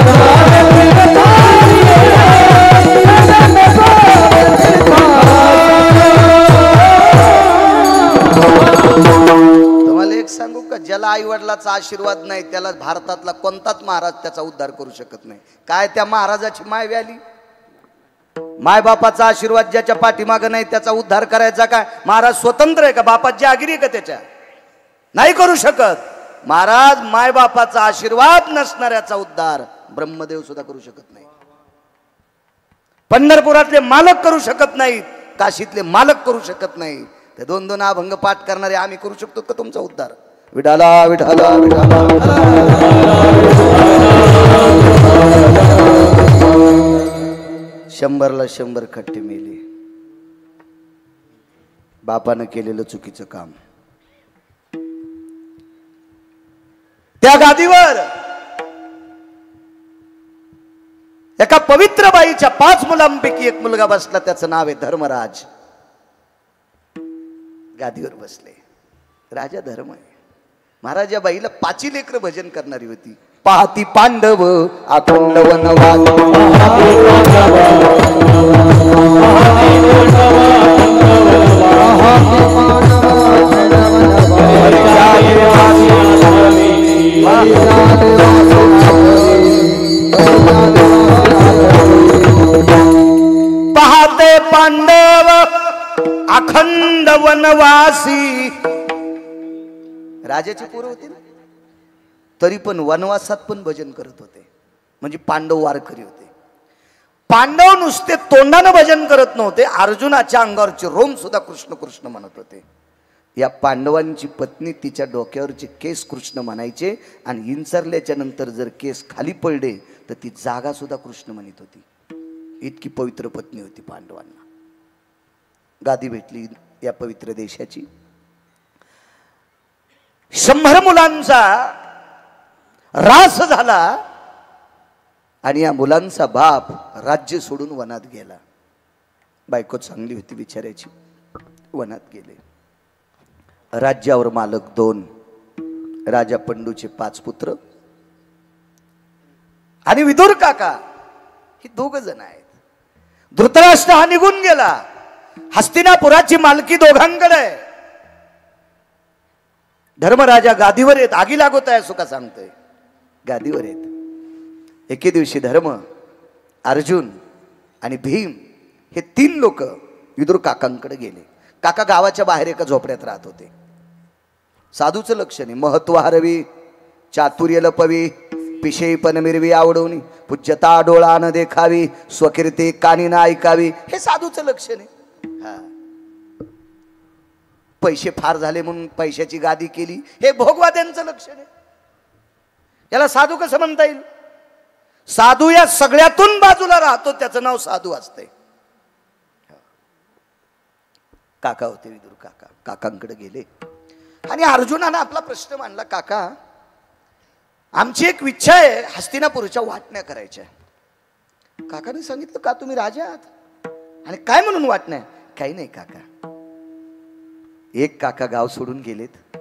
Speaker 2: जावे
Speaker 1: तुम्हाला एक सांगू का, ज्याला आई वडिलाचा आशीर्वाद नाही त्याला भारतातला कोणताच महाराज त्याचा उद्धार करू शकत नाही. काय त्या महाराजाची माय व्याली, माय बापाचा आशीर्वाद ज्याच्या पाठीमागे नाही त्याचा उद्धार करायचा काय? महाराज स्वतंत्र आहे का? बापाची आगिरी का त्याच्या? नाही करू शकत. महाराज माय बापाचा आशीर्वाद नसणाऱ्याचा उद्धार ब्रह्मदेव सुद्धा करू शकत नाही. पंढरपुरातले मालक करू शकत नाहीत, काशीतले मालक करू शकत नाही. ते दोन दोन अभंग पाठ करणारे आम्ही करू शकतो का तुमचा उद्धार? विठाला विठाला विठाला. 100ला 100 खट्टे मेले बापानं केलेलं चुकीचं काम. त्या गादीवर एका पवित्र बाईच्या 5 मुलांपैकी एक मुलगा बसला, त्याचं नाव आहे धर्मराज. गादीवर बसले, राजा धर्म आहे. महाराज या बाईला 5 लेकरं भजन करणारी होती. पाहती पांडव अखंड वनवास, पाहते पांडव अखंड वनवासी. राजाची पोरं होती ना, तरी पण वनवासात पण भजन करत होते. म्हणजे पांडव वारकरी होते. पांडव नुसते तोंडानं भजन करत नव्हते, अर्जुनाच्या अंगावरचे रोम सुद्धा कृष्ण कृष्ण म्हणत होते. या पांडवांची पत्नी तिच्या डोक्यावरचे केस कृष्ण म्हणायचे, आणि इंचरल्याच्या नंतर जर केस खाली पडले तर ती जागा सुद्धा कृष्ण म्हणत होती. इतकी पवित्र पत्नी होती पांडवांना. गादी भेटली या पवित्र देशाची. 100 मुलांचा रास झाला, आणि या मुलांचा बाप राज्य सोडून वनात गेला. बायको चांगली होती बिचाऱ्याची, वनात गेले. राज्यावर मालक 2, राजा पंडूचे 5 पुत्र आणि विदुर काका, ही 2 जण आहेत. धृतराष्ट्र हा निघून गेला. हस्तिनापुराची मालकी दोघांकडे आहे. धर्मराजा गादीवर येत, आगी लागत आहे सुका सांगतोय, गादीवर येत. एके दिवशी धर्म, अर्जुन आणि भीम हे 3 लोक विदुर काकांकडे गेले. काका गावाच्या बाहेर एका झोपड्यात राहत होते. साधूचं लक्ष नाही. महत्व हरवी, चातुर्य लपवी, पिशेपण मिरवी आवडवणी, पूज्यता डोळा न देखावी, स्वकीर्ती कानी न ऐकावी, हे साधूचं लक्ष नाही. पैसे फार झाले म्हणून पैशाची गादी केली, हे भोगवाद्यांचं लक्ष नाही. याला साधू कसं म्हणता येईल? साधू या सगळ्यातून बाजूला राहतो, त्याचं नाव साधू असते. काका होते विदुर काका. काकांकडे गेले आणि अर्जुनानं आपला प्रश्न मांडला. काका, आमची एक इच्छा आहे, हस्तिनापूरच्या वाटण्या करायच्या. काकाने सांगितलं, का तुम्ही राजा आहात आणि काय म्हणून वाटण्या? काही नाही काका. एक काका गाव सोडून गेलेत,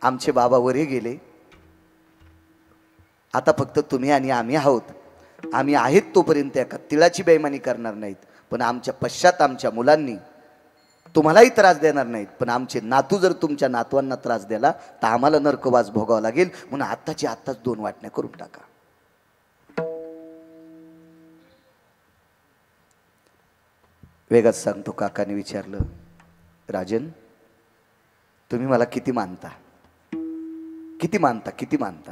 Speaker 1: आमचे बाबा वरे गेले. आता फक्त तुम्ही आणि आम्ही आहोत. आम्ही आहेत तोपर्यंत एका तिळाची बेईमानी करणार नाहीत, पण आमच्या पश्चात आमच्या मुलांनी तुम्हालाही त्रास देणार नाहीत. पण आमचे नातू जर तुमच्या नातवांना त्रास दिला तर आम्हाला नरकवास भोगावा लागेल. म्हणून आत्ताची आत्ताच 2 वाटण्या करून टाका. वेगात सांगतो. काकाने विचारलं, राजन, तुम्ही मला किती मानता? किती मानता? किती मानता?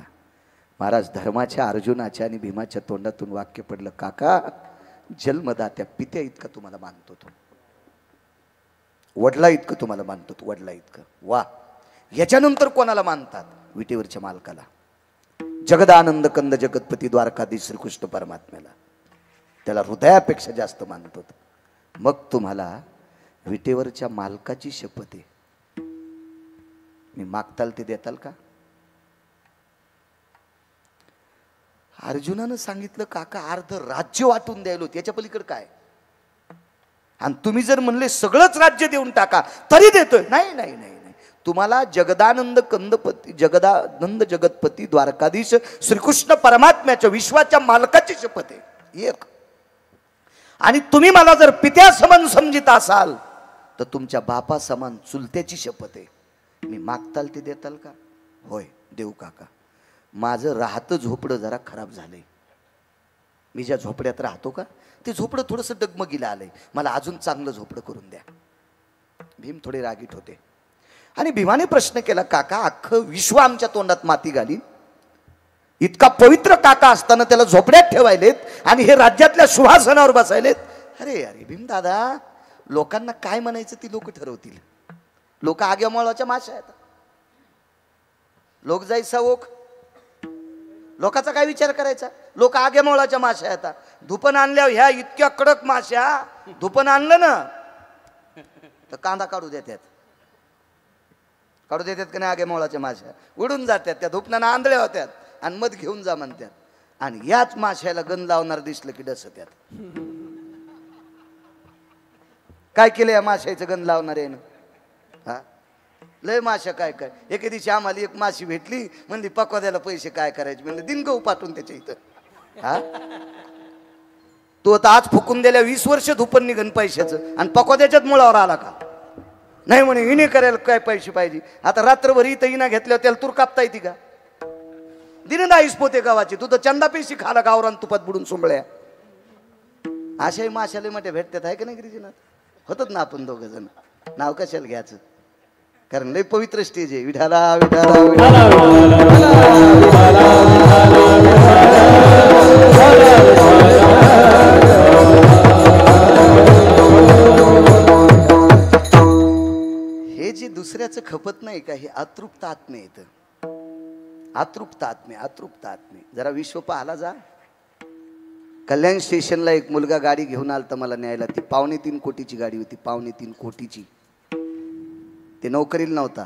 Speaker 1: महाराज धर्माच्या, अर्जुनाच्या आणि भीमाच्या तोंडातून वाक्य पडलं, काका, जन्मदात्या पित्या इतका तुम्हाला मानतो. तो वडला इतकं तुम्हाला मानतो. तो वडला इतकं. वा. याच्यानंतर कोणाला मानतात? विटेवरच्या मालकाला, जगदानंद कंद जगतपती द्वारकाधीश श्रीकृष्ण परमात्म्याला. त्याला हृदयापेक्षा जास्त मानतो. मग तुम्हाला विटेवरच्या मालकाची शपथ आहे, मी मागताल ते देताल का? अर्जुनानं सांगितलं काका अर्ध राज्य वाटून द्यायलो, त्याच्या पलीकडे काय? आणि तुम्ही जर म्हणले सगळंच राज्य देऊन टाका तरी देतोय. नाही नाही नाही नाही, तुम्हाला जगदानंद कंदपती जगदानंद जगतपती द्वारकाधीश श्रीकृष्ण परमात्म्याच्या विश्वाच्या मालकाची शपथ आहे एक. आणि तुम्ही मला जर पित्या समान समजित असाल तर तुमच्या बापा समान चुलत्याची शपथ आहे, मी मागताल ते देताल का? होय देऊ काका. माझं राहतं झोपडं जरा खराब झालंय, मी ज्या झोपड्यात राहतो का ते झोपडं थोडंसं डगमगीला आलंय, मला अजून चांगलं झोपडं करून द्या. भीम थोडे रागीट होते आणि भीमाने प्रश्न केला काका अख्खं विश्व आमच्या तोंडात माती घालीन, इतका पवित्र काका असताना त्याला झोपड्यात ठेवायलेत आणि हे राज्यातल्या सुहासनावर बसायलेत. अरे अरे भीम दादा, लोकांना काय म्हणायचं ती लोक ठरवतील. लोक आग्यामोळाच्या माशा आहेत, लोक जायचा ओक, लोकांचा काय विचार करायचा? लोक आग्यामोळाच्या माशा येतात. धुपन आणल्यावर ह्या इतक्या कडक माश्या, धुपन आणलं ना तर कांदा काढू देतात का नाही? आग्यामोळाच्या माश्या उडून जातात, त्या धुपनानं आंधळ्या होत्यात आणि मध घेऊन जा म्हणतात. आणि याच माश्याला गंध लावणार दिसलं की डसत्यात. काय केलं या माशाचं गंध लावणार आहे ना? हा लय माशा काय काय. एके दिवशी आम्हाला एक माशी भेटली, म्हणली पकवाद्याला पैसे काय करायचे, म्हणजे दिन गहू पाठवून त्याच्या इथं. हा तो आता आज फुकून दिल्या 20 वर्ष धुपन निघन पैशाचं आणि पकवाद्याच्याच मुळावर आला का? नाही म्हणे हिने करायला काय पैसे पाहिजे. आता रात्रभर इथं हिना घेतल्यावर त्याला तूर कापता येते का? दिन दाईस पोते गावाचे, तू तर चंदा पैसे खाला गावरान तुपात बुडून सोंबळ्या. अशाही माशाले मोठे भेटतात आहे का नाही गिरिजनात? होतात ना आपण दोघं जण, नाव कशाला घ्यायचं, कारण लय पवित्र स्टेज आहे. विठाला विठाला हे जे दुसऱ्याचं खपत नाही का, हे अतृप्त आत्मे येतं. अतृप्त आत्मे जरा विश्व पाहाला जा. कल्याण स्टेशनला एक मुलगा गाडी घेऊन आलता मला न्यायला. ती 3.25 कोटीची गाडी होती, 3.25 कोटीची. ते नोकरीला नव्हता.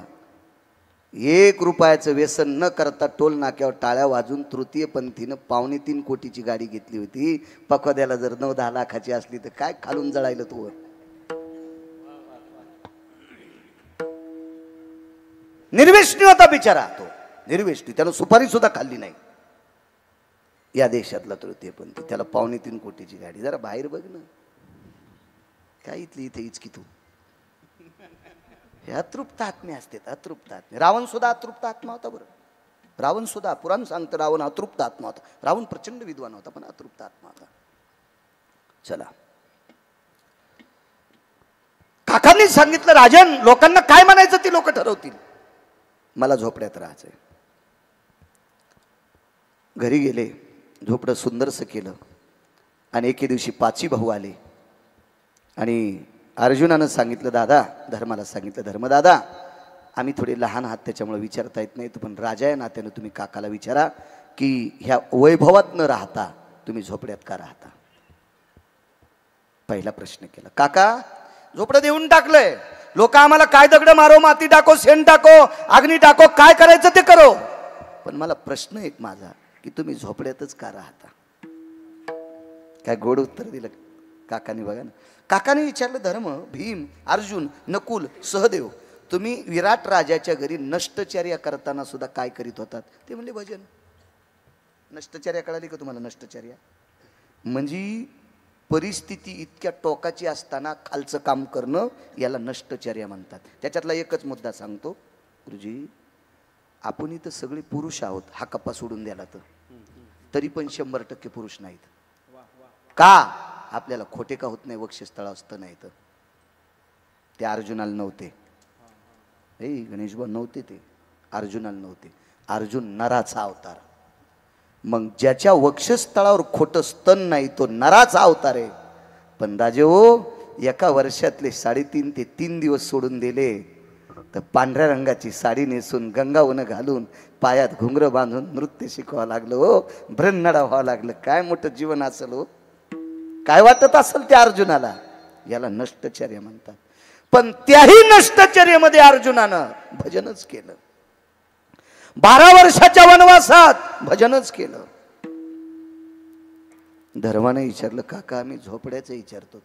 Speaker 1: 1 रुपयाचं व्यसन न करता टोल नाक्यावर टाळ्या वाजून तृतीय पंथीनं 3.25 कोटीची गाडी घेतली होती. पकवाद्याला जर 9-10 लाखाची असली तर काय खालून जळायला तू. निर्वेष्णी होता बिचारा तो, निर्वेष्णी. त्यानं सुपारी सुद्धा खाल्ली नाही. या देशातला तृतीय पंथी, त्याला 3.25 कोटीची गाडी. जरा बाहेर बघ ना, काय इथली इथे इचकी तू. हे अतृप्त आत्मे असतात, अतृप्त आत्मे. रावण सुद्धा अतृप्त आत्मा होता बरं. रावण सुद्धा, पुराण सांगतं रावण अतृप्त आत्मा होता. रावण प्रचंड विद्वान होता पण अतृप्त आत्मा होता. चला, काकांनी सांगितलं राजन लोकांना काय म्हणायचं ती लोक ठरवतील, मला झोपड्यात राहायचंय. घरी गेले, झोपडं सुंदरसं केलं. आणि एके दिवशी 5 भाऊ आले आणि अर्जुनानं सांगितलं दादा, धर्माला सांगितलं धर्मदादा आम्ही थोडे लहान आहात त्याच्यामुळे विचारता येत नाही, पण राजा या नात्यानं तुम्ही काकाला विचारा की ह्या वैभवात न राहता तुम्ही झोपड्यात का राहता. पहिला प्रश्न केला. काका झोपडं देऊन टाकलंय, लोक आम्हाला काय दगड मारो, माती टाको, शेण टाको, अग्नी टाको, काय करायचं ते करो, पण मला प्रश्न एक माझा की तुम्ही झोपड्यातच का राहता. काय गोड उत्तर दिलं काकाने. बघा ना, काकाने विचारलं धर्म, भीम, अर्जुन, नकुल, सहदेव तुम्ही विराट राजाच्या घरी नष्टचर्या करताना सुद्धा काय करीत होतात. ते म्हणले भजन. नष्टचर्या कळाली का तुम्हाला? नष्टचर्या म्हणजे परिस्थिती इतक्या टोकाची असताना खालचं काम करणं, याला नष्टचर्या म्हणतात. त्याच्यातला एकच मुद्दा सांगतो गुरुजी, आपण इथं सगळे पुरुष आहोत, हा कप्पा सोडून द्याला तर तरी पण 100% पुरुष नाहीत. का? आपल्याला खोटे का होत नाही, वक्षस्थळ असतं नाही तर. ते अर्जुनाला नव्हते, गणेशबा नव्हते, ते अर्जुनाला नव्हते. अर्जुन नराचा अवतार. मग ज्याच्या वक्षस्थळावर खोटं स्तन नाही तो नराचा अवतार आहे. पण राजे हो, एका वर्षातले 3.5 ते 3 दिवस सोडून दिले तर पांढऱ्या रंगाची साडी नेसून, गंगावन घालून, पायात घुंगरं बांधून नृत्य शिकवावं लागलं हो, भ्रन्नडा व्हावं लागलं. काय मोठं जीवन असेल हो. काय वाटत असेल त्या अर्जुनाला. याला नष्टचर्या म्हणतात. पण त्याही नष्टचर्येमध्ये अर्जुनानं भजनच केलं. 12 वर्षाच्या वनवासात भजनच केलं. धर्माने विचारलं, काका आम्ही झोपड्याचं विचारतो,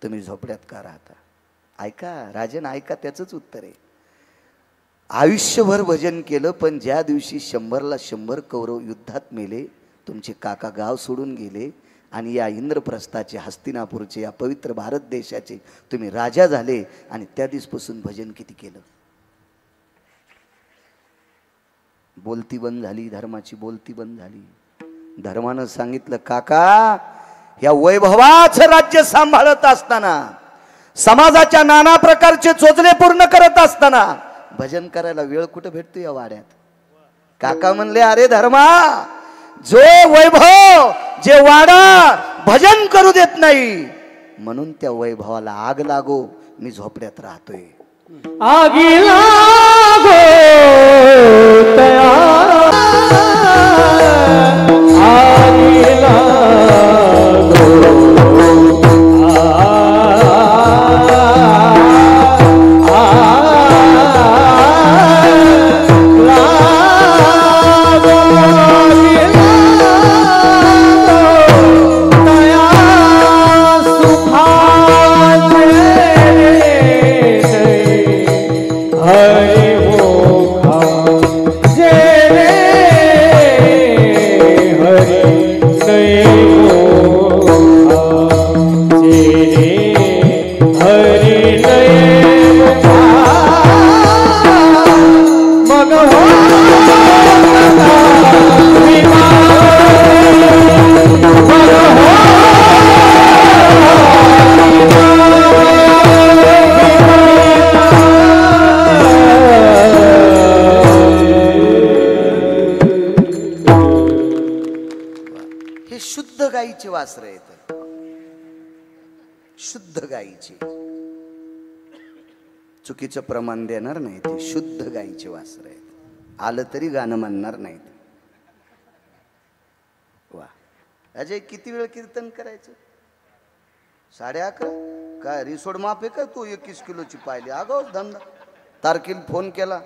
Speaker 1: तुम्ही झोपड्यात का राहता? ऐका राजन, ऐका, त्याचंच उत्तर आहे. आयुष्यभर भजन केलं, पण ज्या दिवशी 100ला 100 कौरव युद्धात मेले, तुमचे काका गाव सोडून गेले आणि या इंद्रप्रस्थाचे, हस्तिनापूरचे, या पवित्र भारत देशाचे तुम्ही राजा झाले, आणि त्या दिवसपासून भजन किती केलं? बोलती बंद झाली, धर्माची बोलती बंद झाली. धर्मानं सांगितलं, काका या वैभवाचं राज्य सांभाळत असताना, समाजाच्या नाना प्रकारचे चोचले पूर्ण करत असताना भजन करायला वेळ कुठं भेटतो या वाड्यात? काका म्हणले, अरे धर्मा, जो वैभव, जे वाडा भजन करू देत नाही, म्हणून त्या वैभवाला आग लागो, मी झोपड्यात राहतोय.
Speaker 2: आगी लागो तया, आगी लागो,
Speaker 1: वासर येत, शुद्ध गायीचे. चुकीचं प्रमाण देणार नाही, ते शुद्ध गायीचे वासर आहेत. आलं तरी गाणं म्हणणार नाहीत. वा अजय, किती वेळ कीर्तन करायचं? 11:30 काय रिसोड माफ आहे का तू? 21 किलोची पाहिली अगो धंदा. तारखेला फोन केला,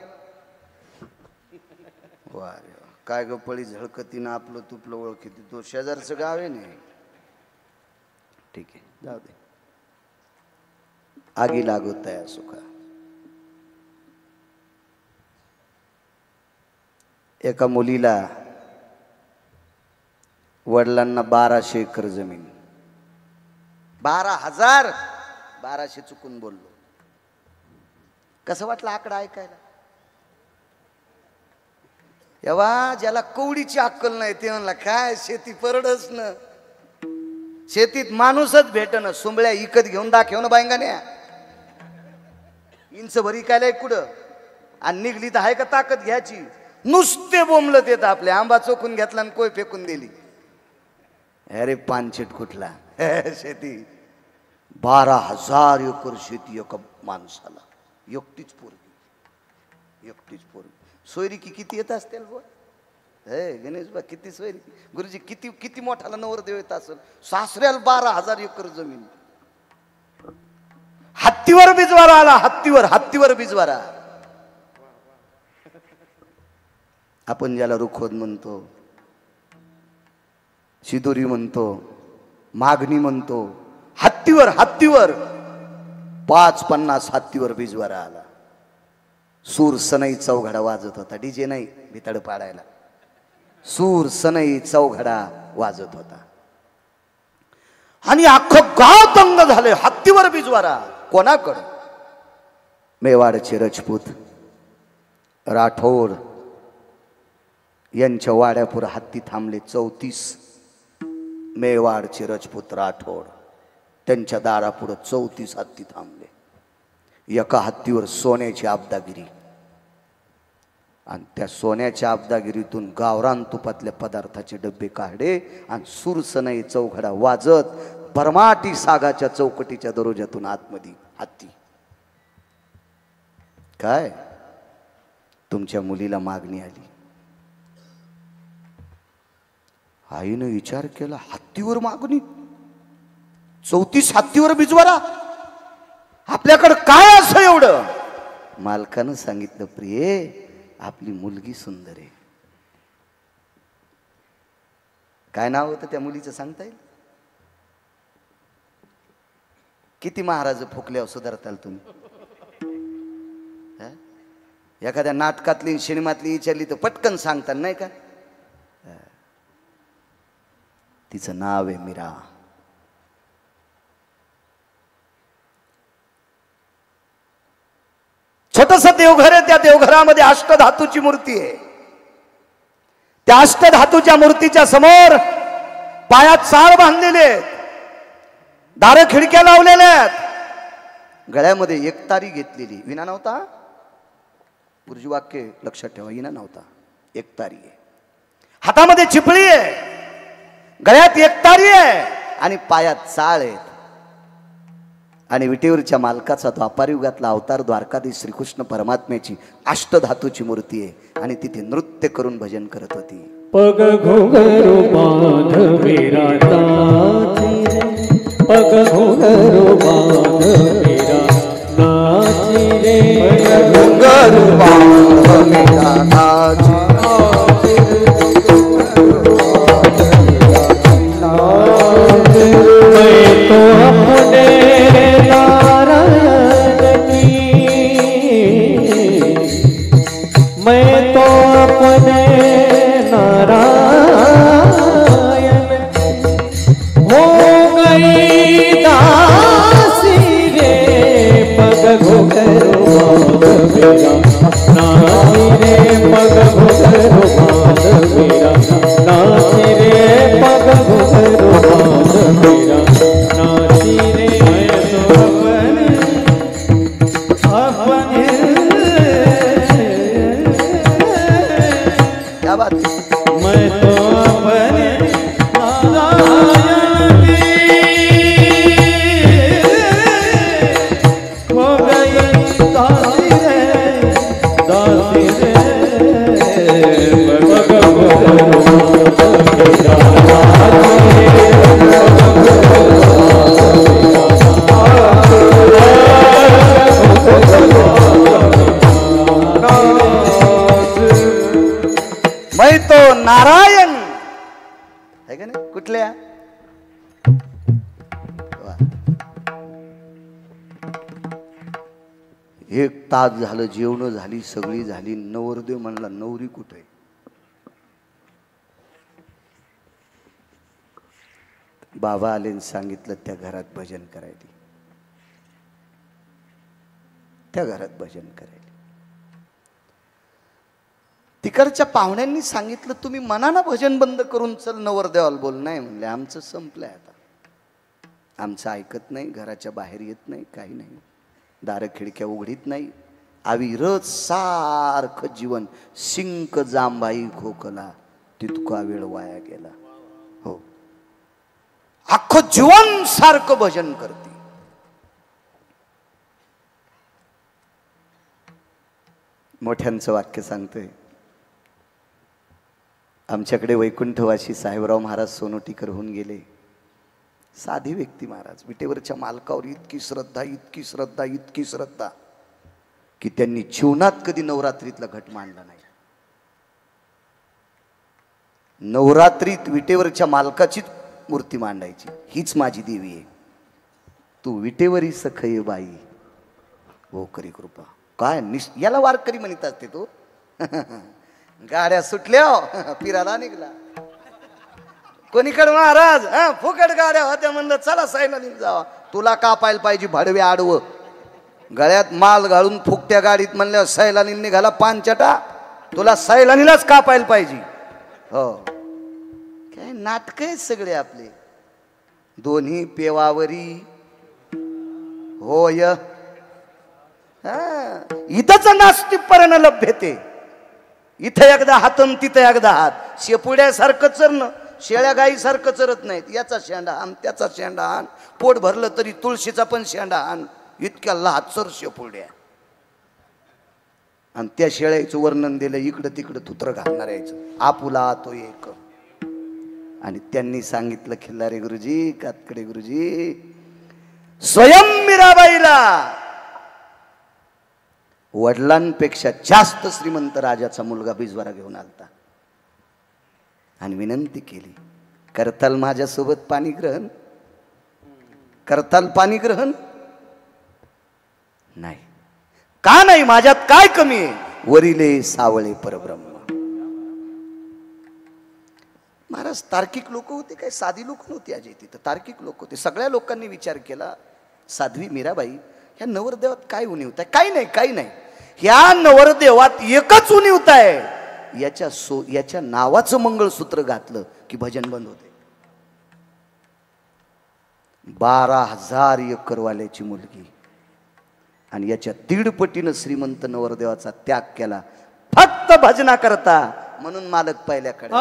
Speaker 1: वा रे वा, काय ग पळी झळकतीनं आपलं तुपलं ओळखीती, तो शेजारचं गाव आहे नाही. ठीक आहे, जाऊ दे. आगी लागत आहे सुखा. एका मुलीला वडिलांना 1200 एकर जमीन, 12,000, 1200 चुकून बोललो. कसं वाटलं आकडा ऐकायला? एव्हा ज्याला कवडीची अक्कल नाही ते म्हणला, काय शेती परडच ना, शेतीत माणूसच भेटन, सुंबळ्या इकत घेऊन दाखव ना बायंगाने. इंच भरी काय कुठं, आणि निघली तर आहे का ताकद घ्यायची? नुसते बोंबलत येत आपले. आंबा चोखून घेतला आणि कोय फेकून दिली. अरे पानछेट कुठला शेती. 12,000 एकर शेती एका माणसाला, एकटीच पोरगी, एकटीच पोरगी. सोयरी किती येत असतील बुवा? हे गणेश बा, किती सोयरी गुरुजी, किती किती मोठाला नवरदेव येत असेल. सासऱ्याला 12,000 एकर जमीन. हत्तीवर बिजवारा आला, हत्तीवर बिजवारा. आपण ज्याला रुखवत म्हणतो, शिदोरी म्हणतो, मागणी म्हणतो, हत्तीवर 5-50 हत्तीवर बिजवारा आला. सूर सनई चौघडा वाजत होता, डीजे नाही भितड पाडायला. सूर सनई चौघडा वाजत होता आणि अख्खं गाव तंग झाले. हत्तीवर बिजवारा कोणाकडे? मेवाडचे राजपूत राठोड यांच्या वाड्यापुढे हत्ती थांबले 34. मेवाडचे राजपूत राठोड त्यांच्या दारापुढे 34 हत्ती थांबले. एका हत्तीवर सोन्याची आबदागिरी, आणि त्या सोन्याच्या आबदागिरीतून गावरान तुपातल्या पदार्थाचे डब्बे काढले आणि सुरसनई चौघडा वाजत बरमाटी सागाच्या चौकटीच्या दरोज्यातून आतमध्ये हत्ती. काय तुमच्या मुलीला मागणी आली. आईनं विचार केला, हत्तीवर मागणी, 34 हत्तीवर बिजवारा. आपल्याकडं काय असं एवढं? मालकानं सांगितलं, प्रिये आपली मुलगी सुंदर आहे. काय नाव होतं त्या मुलीचं सांगता येईल? किती महाराज फुकल्यावर सुधारताल तुम्ही? एखाद्या नाटकातली सिनेमातली विचारली तर पटकन सांगता नाही का? तिचं नाव आहे मीरा. छोटस देवघर आहे. त्या देवघरामध्ये अष्टधातूची मूर्ती आहे. त्या अष्टधातूच्या मूर्तीच्या समोर पायात साळ बांधलेले आहेत, दार खिडक्या लावलेल्या आहेत, गळ्यामध्ये एकतारी घेतलेली. विना नव्हता, गुरुजी वाक्य लक्षात ठेवा, विना नव्हता, एकतारी आहे. हातामध्ये चिपळी आहे, गळ्यात एकतारी आहे आणि पायात साळ आहेत. आणि विटेवरच्या मालकाचा द्वापार युगातला अवतार द्वारकाधीश श्रीकृष्ण परमात्म्याची अष्टधातूची मूर्ती आहे आणि तिथे नृत्य करून भजन करत होती.
Speaker 2: पग घुंघरू बांध मेरा नाची रे, पग घुंघरू बांध मेरा नाची रे, पग घुंघरू बांध मेरा नाची मैं तो अपने मैं तो अपने नारायण हो गई दासी रे, पग घुंघरू बांध मेरा नाची रे, पग घुंघरू बांध मेरा नाची रे, पग घुंघरू बांध मेरा नाची रे. मैं तो अपने नारायण हो गई दासी रे, दासी रे,
Speaker 1: मैं तो नारायण है का नाही? कुठल्या? एक तास झालं, जेवण झाली, सगळी झाली. नवरदेव म्हणला, नवरी कुठे? बाबा आले आणि सांगितलं त्या घरात भजन करायला. त्या घरात भजन करायला. तिकडच्या पाहुण्यांनी सांगितलं, तुम्ही मनानं भजन बंद करून चल नवरदेवाला बोल. नाही म्हणले, आमचं संपलंय आता, आमचं ऐकत नाही, घराच्या बाहेर येत नाही, काही नाही, दार खिडक्या उघडीत नाही. अविरत सारखं जीवन, सिंक जांभाई खोकला, तितका वेळ वाया गेला. हो, अख्खं जीवन सारखं भजन करते. मोठ्यांचं वाक्य सांगतोय. आमच्याकडे वैकुंठवासी साहेबराव महाराज सोनोटीकर होऊन गेले. साधी व्यक्ती महाराज. विटेवरच्या मालकावर इतकी श्रद्धा, इतकी श्रद्धा, इतकी श्रद्धा की त्यांनी जीवनात कधी नवरात्रीतला घट मांडला नाही. नवरात्रीत विटेवरच्या मालकाचीच मूर्ती मांडायची. हीच माझी देवी आहे, तू विटेवरी सखय बाई, हो करी कृपा. काय याला वारकरी म्हणत असते तू. गाड्या सुटल्या, फिरायला निघला. कोणीकडे महाराज फुकट गाड्या होत्या, म्हणलं चला साईला निघ जावा. तुला कापायला पाहिजे भडवे आडवं, गळ्यात माल घालून फुकट्या गाडीत म्हणल्यावर सैलानी निघाला पानचटा. तुला सैलानीलाच कापायला पाहिजे. हो, काय नाटक आहेत सगळे आपले. दोन्ही पेवावरी होय. इथंच नास्ती परण लभ्यते. इथं एकदा हातन तिथं एकदा हात. शेपुड्यासारखं चरणं, शेळ्या गाई सारखं चरत नाहीत. याचा शेंडा आण, त्याचा शेंडा आण, पोट भरलं तरी तुळशीचा पण शेंडा आण. इतक्या लाचर शेपुड्या. आणि त्या शेळ्याचं वर्णन दिलं, इकडं तिकडं तुत्र घालणार यायचं, आपुला तो एक. आणि त्यांनी सांगितलं, खिल्लारे गुरुजी, कातकडे गुरुजी, स्वयं मीराबाईला वडिलांपेक्षा जास्त श्रीमंत राजाचा मुलगा बिजवारा घेऊन आलता आणि विनंती केली, करताल माझ्यासोबत पाणी ग्रहण, करताल पाणी ग्रहण? नाही. का नाही? माझ्यात काय कमी आहे? वरिले सावळे परब्रह्म. महाराज तार्किक लोक होते, काय साधी लोक नव्हती अजय तिथं, तार्किक लोक होते. सगळ्या लोकांनी विचार केला, साध्वी मीराबाई ह्या नवरदेवात काय उणीवत आहे? काही नाही, काही नाही. ह्या नवरदेवात एकच उणीवत आहे, याच्या नावाचं मंगळसूत्र घातलं की भजन बंद होते. 12,000 एकरवाल्याची मुलगी आणि याच्या 1.5 पटीनं श्रीमंत नवरदेवाचा त्याग केला फक्त भजना करता. म्हणून मालक पहिल्याकडे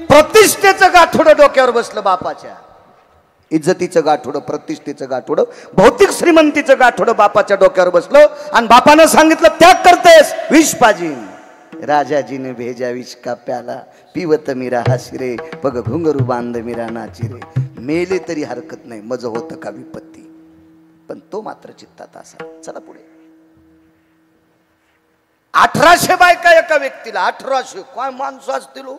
Speaker 1: प्रतिष्ठेचं गाठोडं डोक्यावर बसलं बापाच्या. इज्जतीचं गाठोडं, प्रतिष्ठेचं गाठोडं, भौतिक श्रीमंतीचं गाठोडं बापाच्या डोक्यावर बसलं आणि बापानं सांगितलं त्याग करतेस विष पाजीन. राजाजीने भेजा विष का प्याला, पिवत मीरा हाशिरे, पग घुंगरू बांध मीरा नाचिरे. मेले तरी हरकत नाही, मज होतं का विपत्ती, पण तो मात्र चित्तात असा. चला पुढे. 1800 बायका एका व्यक्तीला. 1800 काय माणसं असतील हो.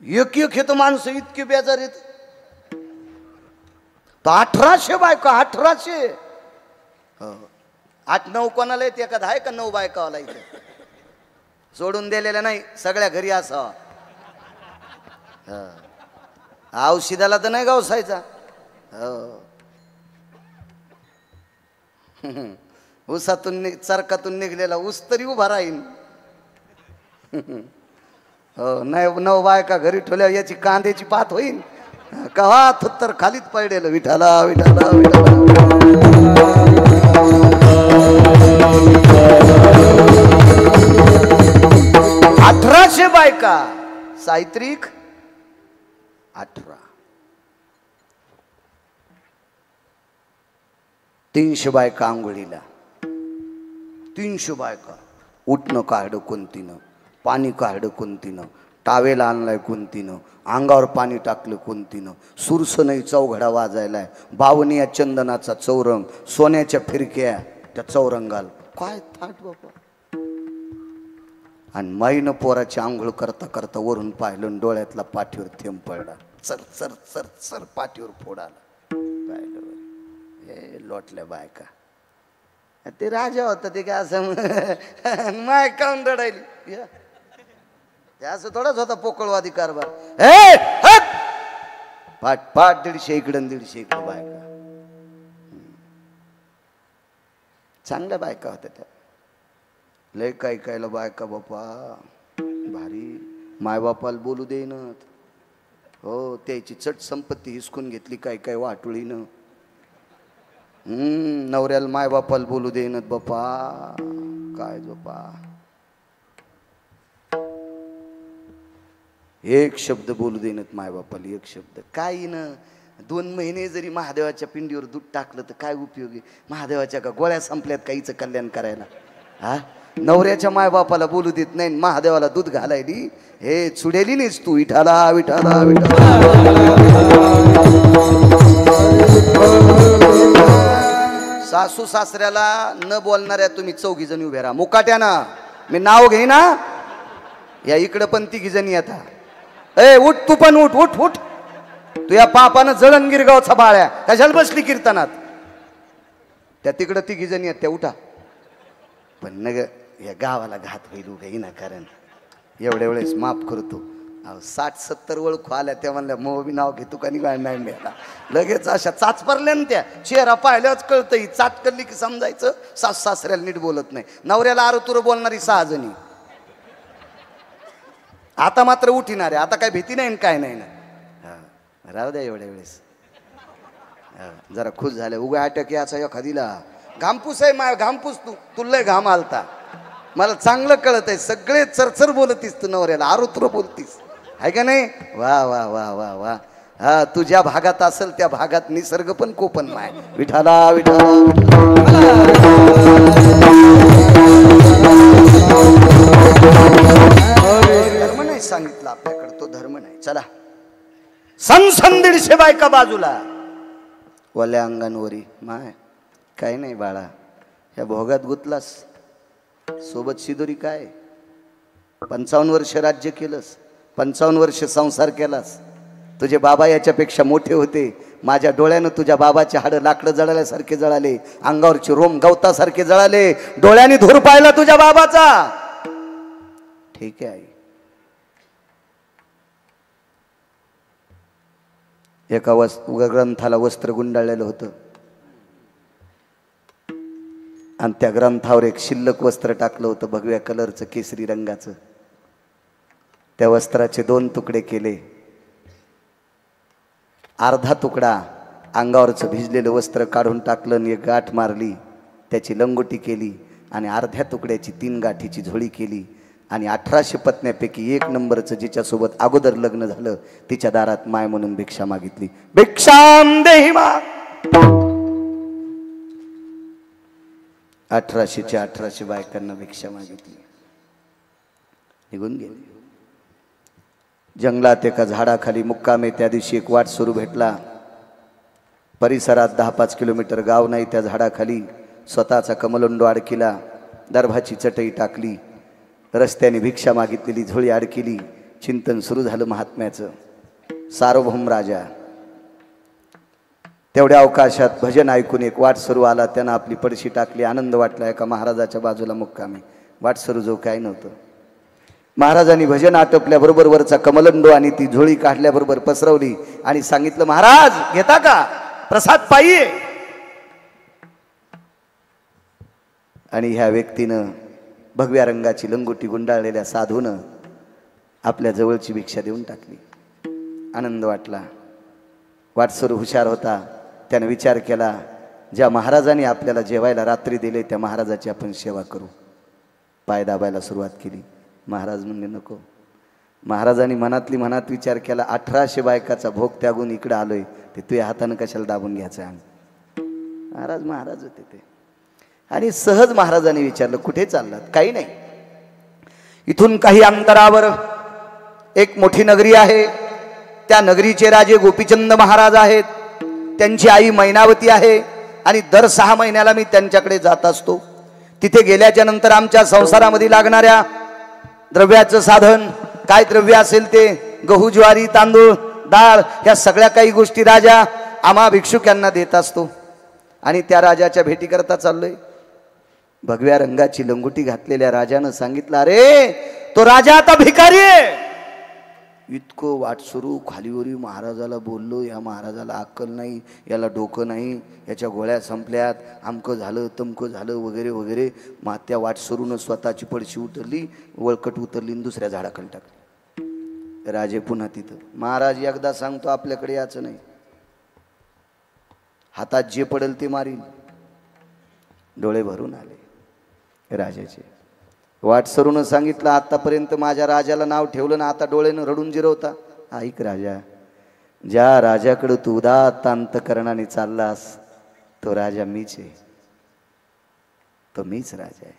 Speaker 1: एक येत माणसं इतकी बेजार येत. 1800 बायका. 1800. 8-9 कोणाला येते? एखादा आहे का 9 बायकावाला इथे? सोडून दिलेल्या नाही, सगळ्या घरी असावा. औषधाला तर नाही गावसायचा. ऊसातून चरकातून निघलेला ऊस तरी उभा राहील. हो नाही, 9 बायका घरी ठेवल्या याची कांद्याची पात होईल. कवा थुत्तर खालीच पडेल. विठाला विठाला विठाला. 1800 बायका. साहित्रिक 18. 300 बायका आंघोळीला. 300 बायका. उठणं काढलं कोणतीनं, पाणी काढलं कोणतीनं, टावेल आणलाय कोणतीनं, अंगावर पाणी टाकलं कोणतीनं, सुरस नाही चौघडा वाजायलाय, बावनिया चंदनाचा चौरंग, सोन्याच्या फिरक्या त्या चौरंगाल. काय थाट बापा. आणि माईनं पोराची आंघोळ करता करता वरून पाहिलं, डोळ्यातला पाठीवर थेंब पडला. चर चर चर चर पाठीवर फोड आला. पाहिलं हे लोटल्या बायका. ते राजा होता ते काय असं माय काऊन रडायली. असं थोडाच होता पोकळवादी कारभार. पाठ पाठ 150 इकडं 150 इकडं बायका. चांगल्या बायका होत्या त्या. लय काय कायला बायका बापा भारी. मायबापाला बोलू देईनत. हो त्याची चट संपत्ती हिसकून घेतली काय काय वाटोळीनं. नवऱ्याला मायबापाला बोलू देईनत बापा. काय बापा एक शब्द बोलू देईनत मायबापाला. एक शब्द काही न. 2 महिने जरी महादेवाच्या पिंडीवर दूध टाकलं तर काय उपयोगी. महादेवाच्या का गोळ्या संपल्यात काहीच कल्याण करायला. हा नवऱ्याच्या मायबापाला बोलू देत नाही, महादेवाला दूध घालायली. हे चुडेली नाहीस तू. विठाला विठाला विठाला. सासू सासऱ्याला न बोलणाऱ्या तुम्ही 4 जणी उभे राहा मुकाट्यानं. मी नाव घेईना. या इकडं पण 3 जणी येतात. ए उठ तू पण उठ उठ उठ. तू या पापानं जळण गिरगावचा बाळ्या कशाला बसली कीर्तनात. त्या तिकडं 3 जणी आहेत त्या उठा. पण नग या गावाला घात होईल उगा कारण एवढ्या वेळेस माफ करतो. 60-70 ओळखू आल्या त्या म्हणल्या मग मी नाव घेतो का नाही मिळाला. लगेच अशा चाच पडल्या ना त्या. चेहरा पाहिल्याच कळतं ही चाट करली की समजायचं सासऱ्याला नीट बोलत नाही. नवऱ्याला आरोतुर बोलणारी 6 जणी. आता मात्र उठिणारे. आता काय भीती नाही काय नाही ना. राहू द्या एवढ्या वेळेस जरा खुश झाले. उगा अटॅक याचा एखादीला घामपूस आहे माय घामपूस. तुला घाम आलता मला चांगलं कळत आहे. सगळे चरचर बोलतीस तू नवऱ्याला आरोतुर बोलतीस आहे का नाही. वा वा वा वा वा. हा तू ज्या भागात असेल त्या भागात निसर्ग पण कोपन माय. विठाला विठाला धर्म नाही सांगितलं आपल्याकडे. तो धर्म नाही. चला सन 150 बायका बाजूला. वल्या अंगांवरी माय काय नाही बाळा. ह्या भोगात गुतलास. सोबत शिदोरी काय. 55 वर्ष राज्य केलंस. 55 वर्ष संसार केलास. तुझे बाबा याच्यापेक्षा मोठे होते. माझ्या डोळ्यानं तुझ्या बाबाचे हाडं लाकडं जळाल्यासारखे जळाले. अंगावरचे रोम गवतासारखे जळाले. डोळ्याने धूर पाहिला तुझ्या बाबाचा. ठीक आहे आई. एका ग्रंथाला वस्त्र गुंडाळलेलं होतं आणि त्या ग्रंथावर एक शिल्लक वस्त्र टाकलं होतं भगव्या कलरचं केसरी रंगाचं. त्या वस्त्राचे 2 तुकडे केले. अर्धा तुकडा अंगावरचं भिजलेलं वस्त्र काढून टाकलं आणि एक गाठ मारली. त्याची लंगोटी केली आणि अर्ध्या तुकड्याची 3 गाठीची झोळी केली आणि 1800 पत्न्यापैकी 1 नंबरचं जिच्यासोबत अगोदर लग्न झालं तिच्या दारात माय म्हणून भिक्षा मागितली. भिक्षाम देहि मा. 1800च्या 1800 बायकांना भिक्षा मागितली. निघून गेली. जंगलात एका झाडाखाली मुक्कामे. त्या दिवशी एक वाट सुरू भेटला. परिसरात 10-5 किलोमीटर गाव नाही. त्या झाडाखाली स्वतःचा कमलोंडो अडकिला. दर्भाची चटई टाकली. रस्त्याने भिक्षा मागितलेली झोळी अडकिली. चिंतन सुरू झालं महात्म्याचं. सार्वभौम राजा. तेवढ्या अवकाशात भजन ऐकून एक वाट सुरू आला. त्यानं आपली पडशी टाकली. आनंद वाटला. एका महाराजाच्या बाजूला मुक्कामी. वाट सुरू जो काय नव्हतं. महाराजांनी भजन आटपल्याबरोबर वरचा कमलंडो आणि ती झोळी काढल्याबरोबर पसरवली आणि सांगितलं महाराज घेता का प्रसाद पाहिजे. आणि ह्या व्यक्तीनं भगव्या रंगाची लंगोटी गुंडाळलेल्या साधूनं आपल्या जवळची भिक्षा देऊन टाकली. आनंद वाटला. वाटसरू हुशार होता. त्याने विचार केला ज्या महाराजांनी आपल्याला जेवायला रात्री दिले त्या महाराजाची आपण सेवा करू. पाय दाबायला सुरुवात केली. महाराज म्हणले नको. महाराजांनी मनातली मनात विचार केला 1800 बायकाचा भोग त्यागून इकडे आलोय ते तुझ्या हातानं कशाला दाबून घ्यायचं आहे. महाराज होते ते. आणि सहज महाराजांनी विचारलं कुठे चाललात. काही नाही. इथून काही अंतरावर एक मोठी नगरी आहे. त्या नगरीचे राजे गोपीचंद महाराज आहेत. त्यांची आई मैनावती आहे आणि दर 6 महिन्याला मी त्यांच्याकडे जात असतो. तिथे गेल्याच्या नंतर आमच्या संसारामध्ये लागणाऱ्या द्रव्याचं साधन काय द्रव्य असेल ते गहू ज्वारी तांदूळ डाळ ह्या सगळ्या काही गोष्टी राजा आम्हा भिक्षुकांना देत असतो. आणि त्या राजाच्या भेटी करता चाललोय. भगव्या रंगाची लंगोटी घातलेल्या राजानं सांगितलं अरे तो राजा आता भिकारी आहे. इतकं वाट सुरू खालीवरी महाराजाला बोललो. या महाराजाला अक्कल नाही. याला डोकं नाही. याच्या गोळ्या संपल्यात. आमकं झालं तमकं झालं वगैरे वगैरे. त्या वाट सुरूनं स्वतःची पडशी उतरली वळकट उतरली आणि दुसऱ्या झाडाखाली टाकली. राजे पुन्हा तिथं. महाराज एकदा सांगतो आपल्याकडे याचं नाही. हातात जे पडेल ते मारील. डोळे भरून आले राजाचे. वाट सरूनं सांगितलं आतापर्यंत माझ्या राजाला नाव ठेवलं ना आता डोळ्यानं रडून जिरवता. ऐक राजा ज्या राजाकडे तू उदात्त अंतकरणाने चाललास तो राजा मीच आहे. तो मीच राजा आहे.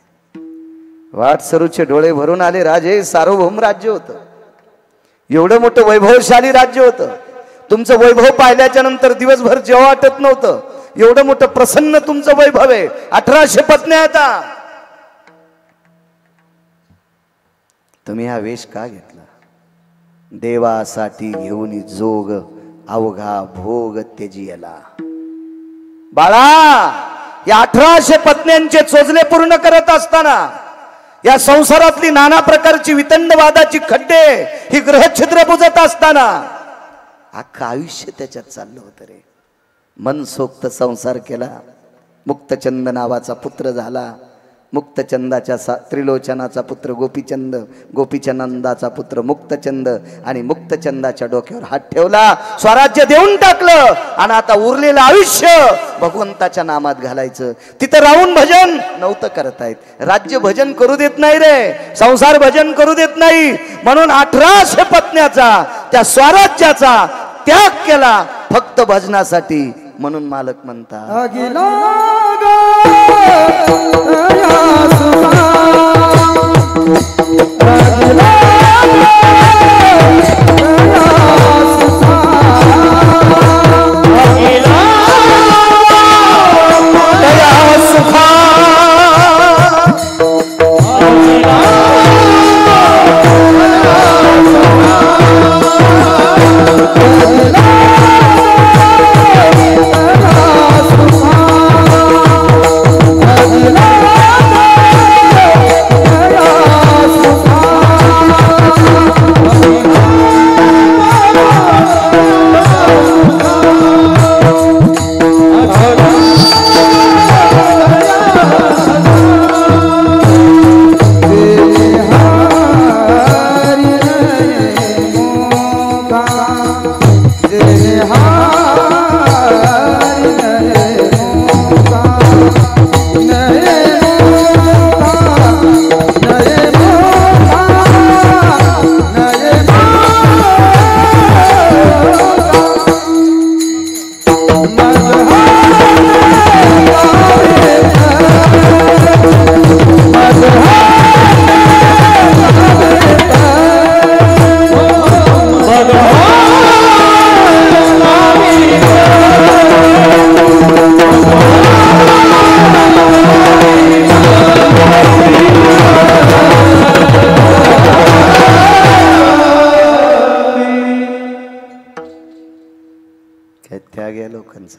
Speaker 1: वाट सरूचे डोळे भरून आले. राजे सार्वभौम राज्य होतं. एवढं मोठं वैभवशाली राज्य होतं. तुमचं वैभव पाहिल्याच्या नंतर दिवसभर जेव्हा वाटत नव्हतं. एवढं मोठं प्रसन्न तुमचं वैभव आहे, 1800 पत्न्या आता, तुम्ही हा वेश का घेतला? देवासाठी घेऊन जोग अवघा भोग त्यजियला. बाळा, या 1800 पत्न्यांचे चोजले पूर्ण करत असताना, या संसारातली नाना प्रकारची वितंडवादाची खड्डे ही ग्रहछिद्र बुजत असताना अख्खं आयुष्य त्याच्यात चाललं होतं रे. मनसोक्त संसार केला, मुक्तचंद नावाचा पुत्र झाला, मुक्तचंदाच्या त्रिलोचनाचा पुत्र गोपीचंद, गोपीचंदाचा पुत्र मुक्तचंद, आणि मुक्तचंदाच्या डोक्यावर हात ठेवला, स्वराज्य देऊन टाकलं, आणि आता उरलेलं आयुष्य भगवंताच्या नामात घालायचं. तिथं राहून भजन नव्हतं करतायत, राज्य भजन करू देत नाही रे, संसार भजन करू देत नाही, म्हणून 1800 पत्न्याचा त्या स्वराज्याचा त्याग केला फक्त भजनासाठी. म्हणून मालक म्हणतात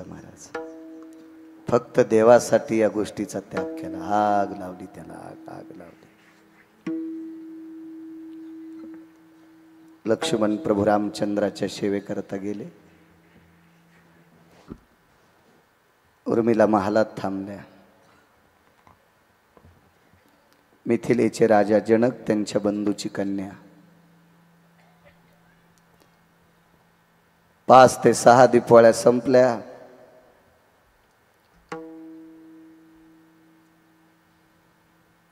Speaker 1: महाराज फक्त देवासाठी या गोष्टीचा त्याग केला. आग लावली त्याला, आग लावली. लक्ष्मण प्रभू रामचंद्राच्या सेवेकरता गेले. उर्मिला महालात थांबल्या. मिथिलेचे राजा जनक त्यांच्या बंधूची कन्या 5 ते 6 दिपवाळ्या संपल्या.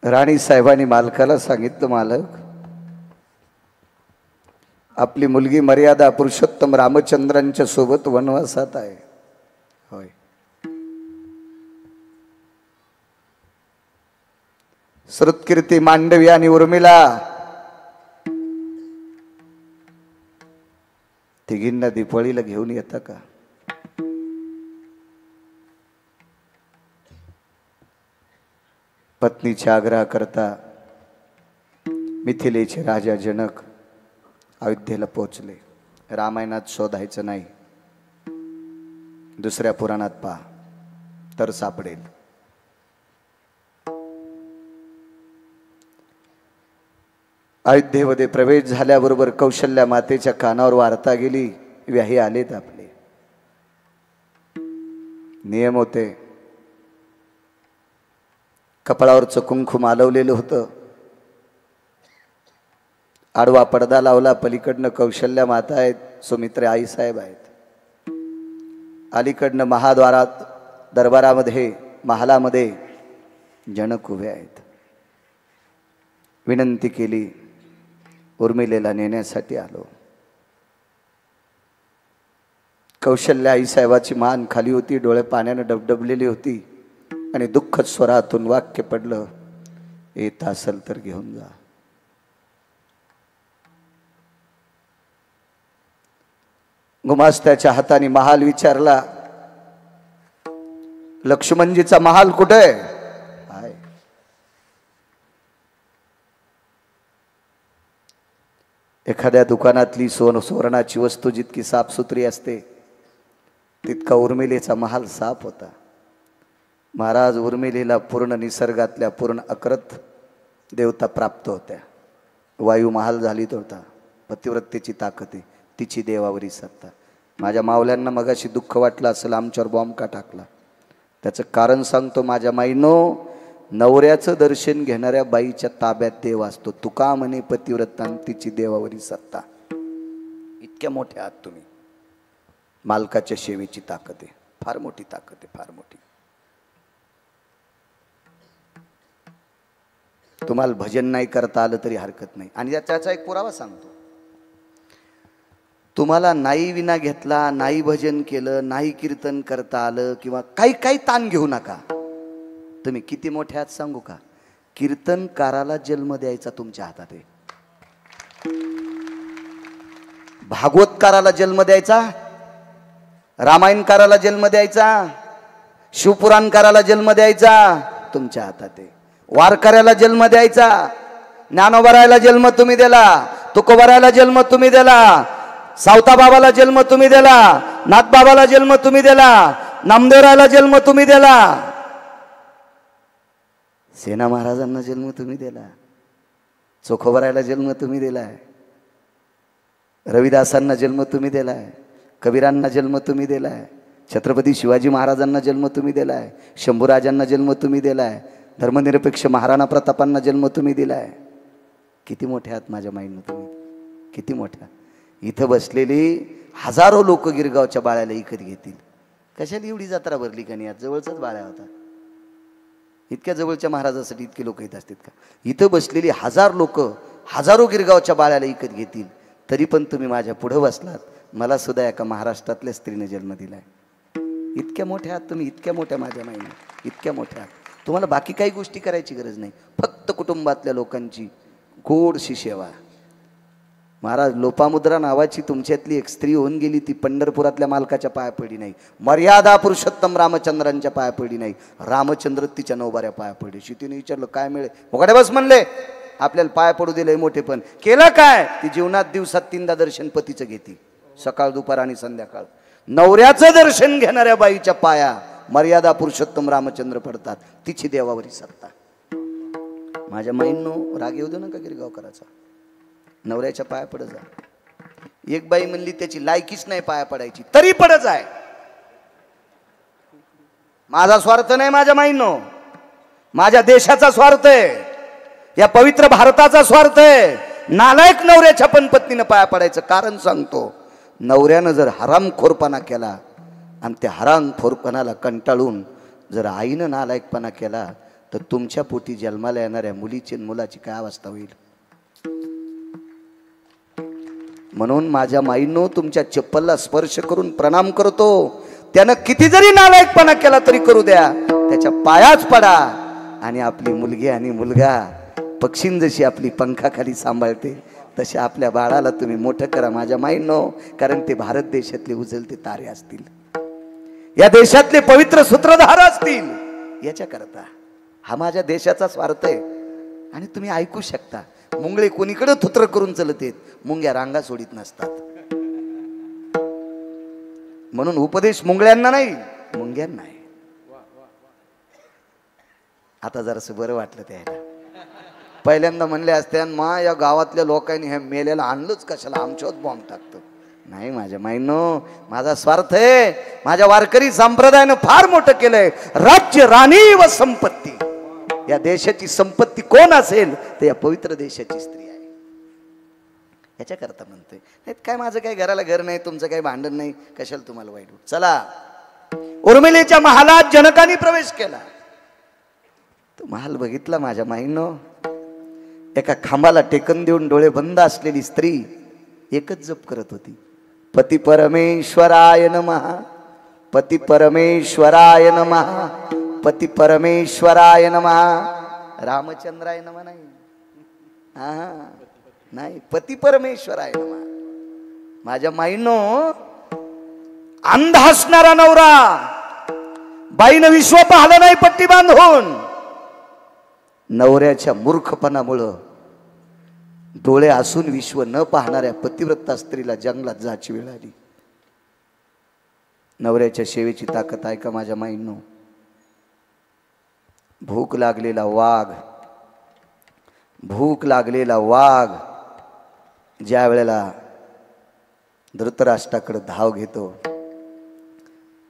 Speaker 1: राणी साहेबांनी मालकाला सांगितलं, मालक आपली मुलगी मर्यादा पुरुषोत्तम रामचंद्रांच्या सोबत वनवासात आहे. होय. श्रुतकीर्ती, मांडवी आणि उर्मिला तिघींना दीपावळीला घेऊन येता का? पत्नीच्या आग्रह करता मिथिलेचे राजा जनक अयोध्येला पोहोचले. रामायणात शोधायचं नाही, दुसऱ्या पुराणात पहा तर सापडेल. अयोध्येमध्ये प्रवेश झाल्याबरोबर कौशल्या मातेच्या कानावर वार्ता गेली, व्याही आलेत आपले. नियम होते. कपाळावरचं कुंकू मालवलेलं होतं. आडवा पडदा लावला. पलीकडनं कौशल्या माता आहेत, सुमित्रे आई साहेब आहेत. अलीकडनं महाद्वारात दरबारामध्ये महालामध्ये जनक उभे आहेत. विनंती केली, उर्मिलेला नेण्यासाठी आलो. कौशल्या आई साहेबाची मान खाली होती, डोळे पाण्याने डबडबलेली होती आणि दुःखद स्वरातून वाक्य पडलं, येत असेल तर घेऊन जा. गुमास्त्याच्या हाताने महाल विचारला. लक्ष्मणजीचा महाल कुठे आहे? एखाद्या दुकानातली सुवर्णाची वस्तू जितकी साफसुथरी असते तितका उर्मिलेचा महाल साफ होता. महाराज उर्मिलेला पूर्ण निसर्गातल्या पूर्ण अकृत देवता प्राप्त होत्या. वायू महाल झाली होता. पतिव्रतेची ताकद आहे, तिची देवावरी सत्ता. माझ्या मावल्यांना मगाशी दुःख वाटलं असेल आमच्यावर बॉम्ब का टाकला. त्याचं कारण सांगतो माझ्या माईनो. नवऱ्याचं दर्शन घेणाऱ्या बाईच्या ताब्यात देव असतो. तुका म्हणे पतिव्रतां तिची देवावरी सत्ता. इतक्या मोठ्या आहात तुम्ही. मालकाच्या सेवेची ताकद आहे, फार मोठी ताकद आहे, फार मोठी. तुम्हाला भजन नाही करता आलं तरी हरकत नाही. आणि त्याचा एक पुरावा सांगतो. तुम्हाला नाही विना घेतला, नाही भजन केलं, नाही कीर्तन करता आलं किंवा काही ताण घेऊ नका. तुम्ही किती मोठे आहात सांगू का? कीर्तनकाराला जन्म द्यायचा तुमच्या हातात आहे. भागवतकाराला जन्म द्यायचा, रामायणकाराला जन्म द्यायचा, शिवपुराणकाराला जन्म द्यायचा तुमच्या हातात आहे. वारकऱ्याला जन्म द्यायचा, ज्ञानोबरायला जन्म तुम्ही दिला, तुकोबरायला जन्म तुम्ही दिला, सावताबाबाला जन्म तुम्ही दिला, नाथबाबाला जन्म तुम्ही दिला, नामदेवरायला जन्म तुम्ही दिला, सेना महाराजांना जन्म तुम्ही दिला, चोखोबरायला जन्म तुम्ही दिलाय, रविदासांना जन्म तुम्ही दिलाय, कबीरांना जन्म तुम्ही दिलाय, छत्रपती शिवाजी महाराजांना जन्म तुम्ही दिलाय, शंभूराजांना जन्म तुम्ही दिलाय, धर्मनिरपेक्ष महाराणा प्रतापांना जन्म तुम्ही दिलाय. किती मोठे आहात माझ्या माईनं तुम्ही, किती मोठ्या. इथं बसलेली हजारो लोक गिरगावच्या बाळ्याला इकत घेतील. कशाला एवढी जत्रा भरली का नाही? जवळचाच बाळ्या होता. इतक्या जवळच्या महाराजासाठी इतके लोक येत असतात का? इथं बसलेली हजारो गिरगावच्या बाळ्याला इकत घेतील. तरी पण तुम्ही माझ्या पुढे बसलात. मला सुद्धा एका महाराष्ट्रातल्या स्त्रीने जन्म दिलाय. इतक्या मोठ्या आहात तुम्ही, इतक्या मोठ्या माझ्या माईने, इतक्या मोठ्या आहात. तुम्हाला बाकी काही गोष्टी करायची गरज नाही. फक्त कुटुंबातल्या लोकांची गोडशी सेवा. महाराज लोपामुद्रा नावाची तुमच्यातली एक स्त्री होऊन गेली. ती पंढरपुरातल्या मालकाच्या पाया पडली नाही, मर्यादा पुरुषोत्तम रामचंद्रांच्या पाया पडली नाही, रामचंद्र तिच्या नवबाऱ्या पाया पडली. शितीने विचारलं काय मिळेल? मोकळे बस म्हणले. आपल्याला पाया पडू दिलंय मोठे, पण केलं काय? ती जीवनात दिवसात 3दा दर्शन पतीचं घेते, सकाळ दुपार आणि संध्याकाळ. नवऱ्याचं दर्शन घेणाऱ्या बाईच्या पाया मर्यादा पुरुषोत्तम रामचंद्र पडतात. तिची देवावरी सत्ता. माझ्या माईंनो राग येऊ दे नका गिरगावकराचा. नवऱ्याच्या पाया पडत जा. एक बाई म्हणली त्याची लायकीच नाही पाया पडायची, तरी पडत आहे. माझा स्वार्थ नाही माझ्या माईंनो, माझ्या देशाचा स्वार्थ आहे, या पवित्र भारताचा स्वार्थ आहे. नालायक नवऱ्याच्या पण पत्नीनं पाया पडायचं. कारण सांगतो, नवऱ्यानं जर हरामखोरपणा केला आणि त्या हरामखोरपणाला कंटाळून जर आईनं नालायकपणा केला तर तुमच्या पोटी जन्माला येणाऱ्या मुलीची मुलाची काय अवस्था होईल? म्हणून माझ्या माईंनो तुमच्या चप्पलला स्पर्श करून प्रणाम करतो. त्यानं किती जरी नालायकपणा केला तरी करू द्या, त्याच्या पायाच पडा. आणि आपली मुलगी आणि मुलगा पक्षीन जशी आपली पंखाखाली सांभाळते तसे आपल्या बाळाला तुम्ही मोठं करा माझ्या माईंनो. कारण ते भारत देशातले उजळते तारे असतील, या देशातले पवित्र सूत्रधार असतील. याच्या करता हा माझ्या देशाचा स्वार्थ आहे. आणि तुम्ही ऐकू शकता, मुंगळे कोणीकडे थुत्र करून चलत आहेत, मुंग्या रांगा सोडित नसतात. म्हणून उपदेश मुंगळ्यांना नाही, मुंग्यांना आहे. आता जरासं बरं वाटलं त्याला. पहिल्यांदा म्हणले असते मा या गावातल्या लोकांनी हे मेलेला आणलंच कशाला, आमच्यावर बॉम्ब टाकतो. नाही माझ्या माईंनो, माझा स्वार्थ आहे. माझ्या वारकरी संप्रदायानं फार मोठं केलंय. राज्य, राणी व संपत्ती. या देशाची संपत्ती कोण असेल तर या पवित्र देशाची स्त्री आहे. याच्या करता म्हणतोय. काय माझं काय घराला घर नाही, तुमचं काही भांडण नाही, कशाला तुम्हाला वाईट. चला, उर्मिलेच्या महालात जनकाने प्रवेश केला. तो महाल बघितला माझ्या माईंनो. एका खांबाला टेकन देऊन डोळे बंद असलेली स्त्री एकच जप करत होती, पती परमेश्वराय नमः, पती परमेश्वराय नमः, पती परमेश्वराय नमः. रामचंद्राय नमः नाही, हा नाही, पती परमेश्वराय नमः. माझ्या माईनो, अंध असणारा नवरा बाईनं विश्व पाहिलं नाही पट्टी बांधून. नवऱ्याच्या मूर्खपणामुळं डोळे असून विश्व न पाहणाऱ्या पतिव्रता स्त्रीला जंगलात जायची वेळ आली. नवऱ्याच्या सेवेची ताकद आहे का माझ्या माईंनो? भूक लागलेला वाघ ज्या वेळेला धृतराष्ट्राकडे धाव घेतो,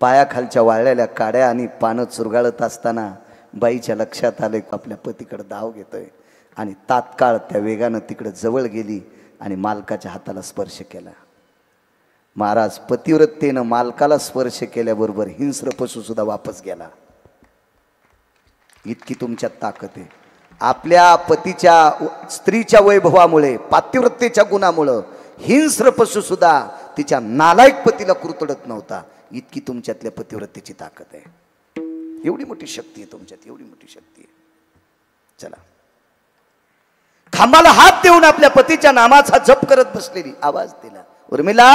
Speaker 1: पायाखालच्या वाळलेल्या काड्या आणि पानं चुरगाळत असताना बाईच्या लक्षात आले आपल्या पतीकडे धाव घेतोय आणि तात्काळ त्या वेगानं तिकडे जवळ गेली आणि मालकाच्या हाताला स्पर्श केला. महाराज, पतिव्रतेनं मालकाला स्पर्श केल्याबरोबर हिंस्र पशु सुद्धा वापस गेला. इतकी तुमच्यात ताकद आहे. आपल्या पतीच्या स्त्रीच्या वैभवामुळे, पातिव्रतेच्या गुणामुळे हिंस्र पशु सुद्धा तिच्या नालायक पतीला कुरतडत नव्हता. इतकी तुमच्यातल्या पतिव्रतेची ताकद आहे. एवढी मोठी शक्ती आहे तुमच्यात, एवढी मोठी शक्ती आहे. चला, खांबाला हात देऊन आपल्या पतीच्या नामाचा जप करत बसलेली आवाज दिला, उर्मिला.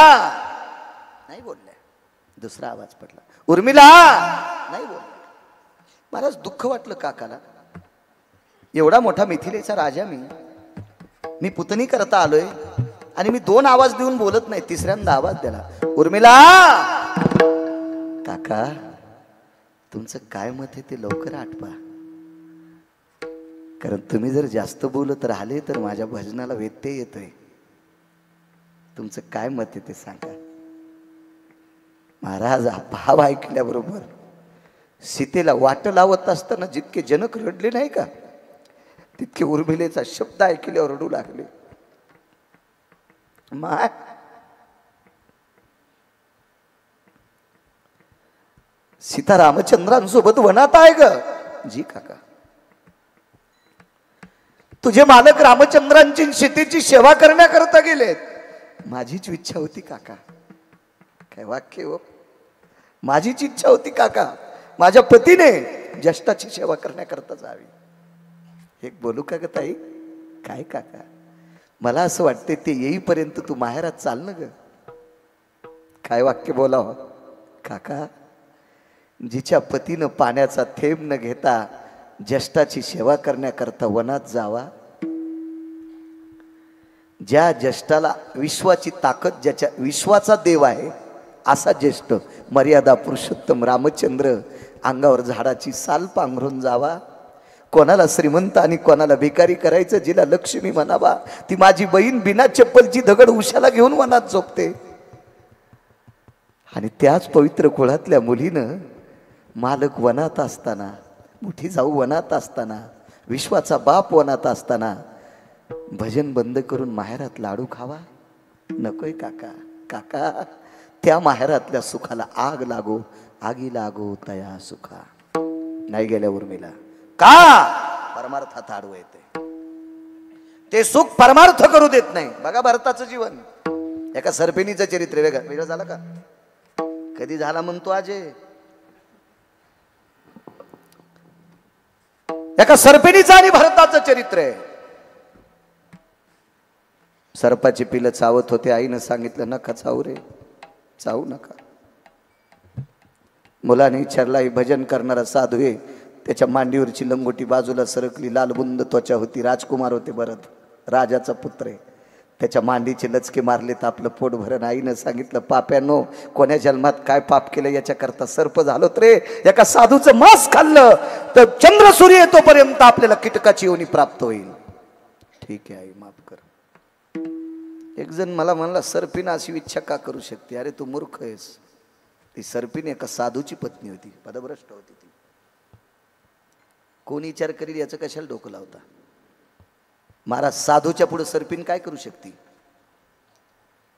Speaker 1: नाही बोलल्या. दुसरा आवाज पडला, उर्मिला. नाही बोलल्या. महाराज, दुःख वाटलं काकाला. एवढा मोठा मिथिलेचा राजा मी पुतणी करता आलोय आणि मी 2 आवाज देऊन बोलत नाही, तिसऱ्यांदा आवाज दिला, उर्मिला. काका, तुमचं काय मत आहे ते लवकर आठवा, कारण तुम्ही जर जास्त बोलत राहिले तर माझ्या भजनाला व्यत्यय येतोय. तुमचं काय मत आहे ते सांगा. महाराज, भाव ऐकल्याबरोबर सीतेला वाट लावत असताना जितके जनक रडले नाही का, तितके उर्मिलेचा शब्द ऐकल्यावर रडू लागले. माय, सीता रामचंद्रांसोबत वनात आहे ग. जी काका, तुझे मालक रामचंद्रांची सीतेची सेवा करण्याकरता गेलेत. माझीच इच्छा होती काका. काय वाक्य हो. माझीच इच्छा होती काका, माझ्या पतीने ज्येष्ठाची सेवा करण्याकरता जावी. एक बोलू का ग ताई? काय काका, मला असं वाटते ते येईपर्यंत तू माहेरात चाल ना ग. काय वाक्य बोलावं काका. जिच्या पतीनं पाण्याचा थेंब न घेता ज्येष्ठाची सेवा करण्याकरता वनात जावा, ज्या ज्येष्ठाला विश्वाची ताकद, ज्याच्या विश्वाचा देव आहे असा ज्येष्ठ मर्यादा पुरुषोत्तम रामचंद्र अंगावर झाडाची साल पांघरून जावा. कोणाला श्रीमंत आणि कोणाला भिकारी करायचं, जिला लक्ष्मी म्हणावा ती माझी बहीण बिना चप्पलची दगड उशाला घेऊन वनात झोपते. आणि त्याच पवित्र कुळातल्या मुलीनं मालक वनात असताना, मोठी जाऊ वनात असताना, विश्वाचा बाप वनात असताना भजन बंद करून माहेरात लाडू खावा नकोय काका. काका, त्या माहेरातल्या सुखाला आग लागो, आगी लागो तया सुखा. नाही गेल्या उर्मिला. का? परमार्थात आडवं येते. ते सुख परमार्थ करू देत नाही. बघा भरताचं जीवन. एका सर्पिणीचं चरित्र वेगळं झालं का? कधी झाला म्हणतो आजे. एका सर्पिणीचं आणि भरताचं चरित्र आहे. सर्पाची पिलं चावत होते. आईनं सांगितलं नका चावू रे, चावू नका. मुलाने विचारला, ही भजन करणारा साधू आहे. त्याच्या मांडीवरची लंगोटी बाजूला सरकली, लालबुंद त्वचा होती. राजकुमार होते भरत, राजाचा पुत्र आहे. त्याच्या मांडीचे लचके मारले तर आपलं पोट भरण. आईनं सांगितलं, पाप्यानो, कोण्या जन्मात काय पाप केलं याच्याकरता सर्प झालो रे. एका साधूचं मांस खाल्लं तर चंद्र सूर्य येतोपर्यंत आपल्याला कीटकाची योनी प्राप्त होईल. ठीक आहे आई, माफ कर. एक जण मला म्हणला, सर्पिन अशी इच्छा का करू शकते? अरे तू मूर्ख आहेस. ती सर्पिन एका साधूची पत्नी होती, पदभ्रष्ट होती ती. कोण विचार करील याचं कशाला डोकं लावता? महाराज, साधूच्या पुढे सर्पिन काय करू शकते?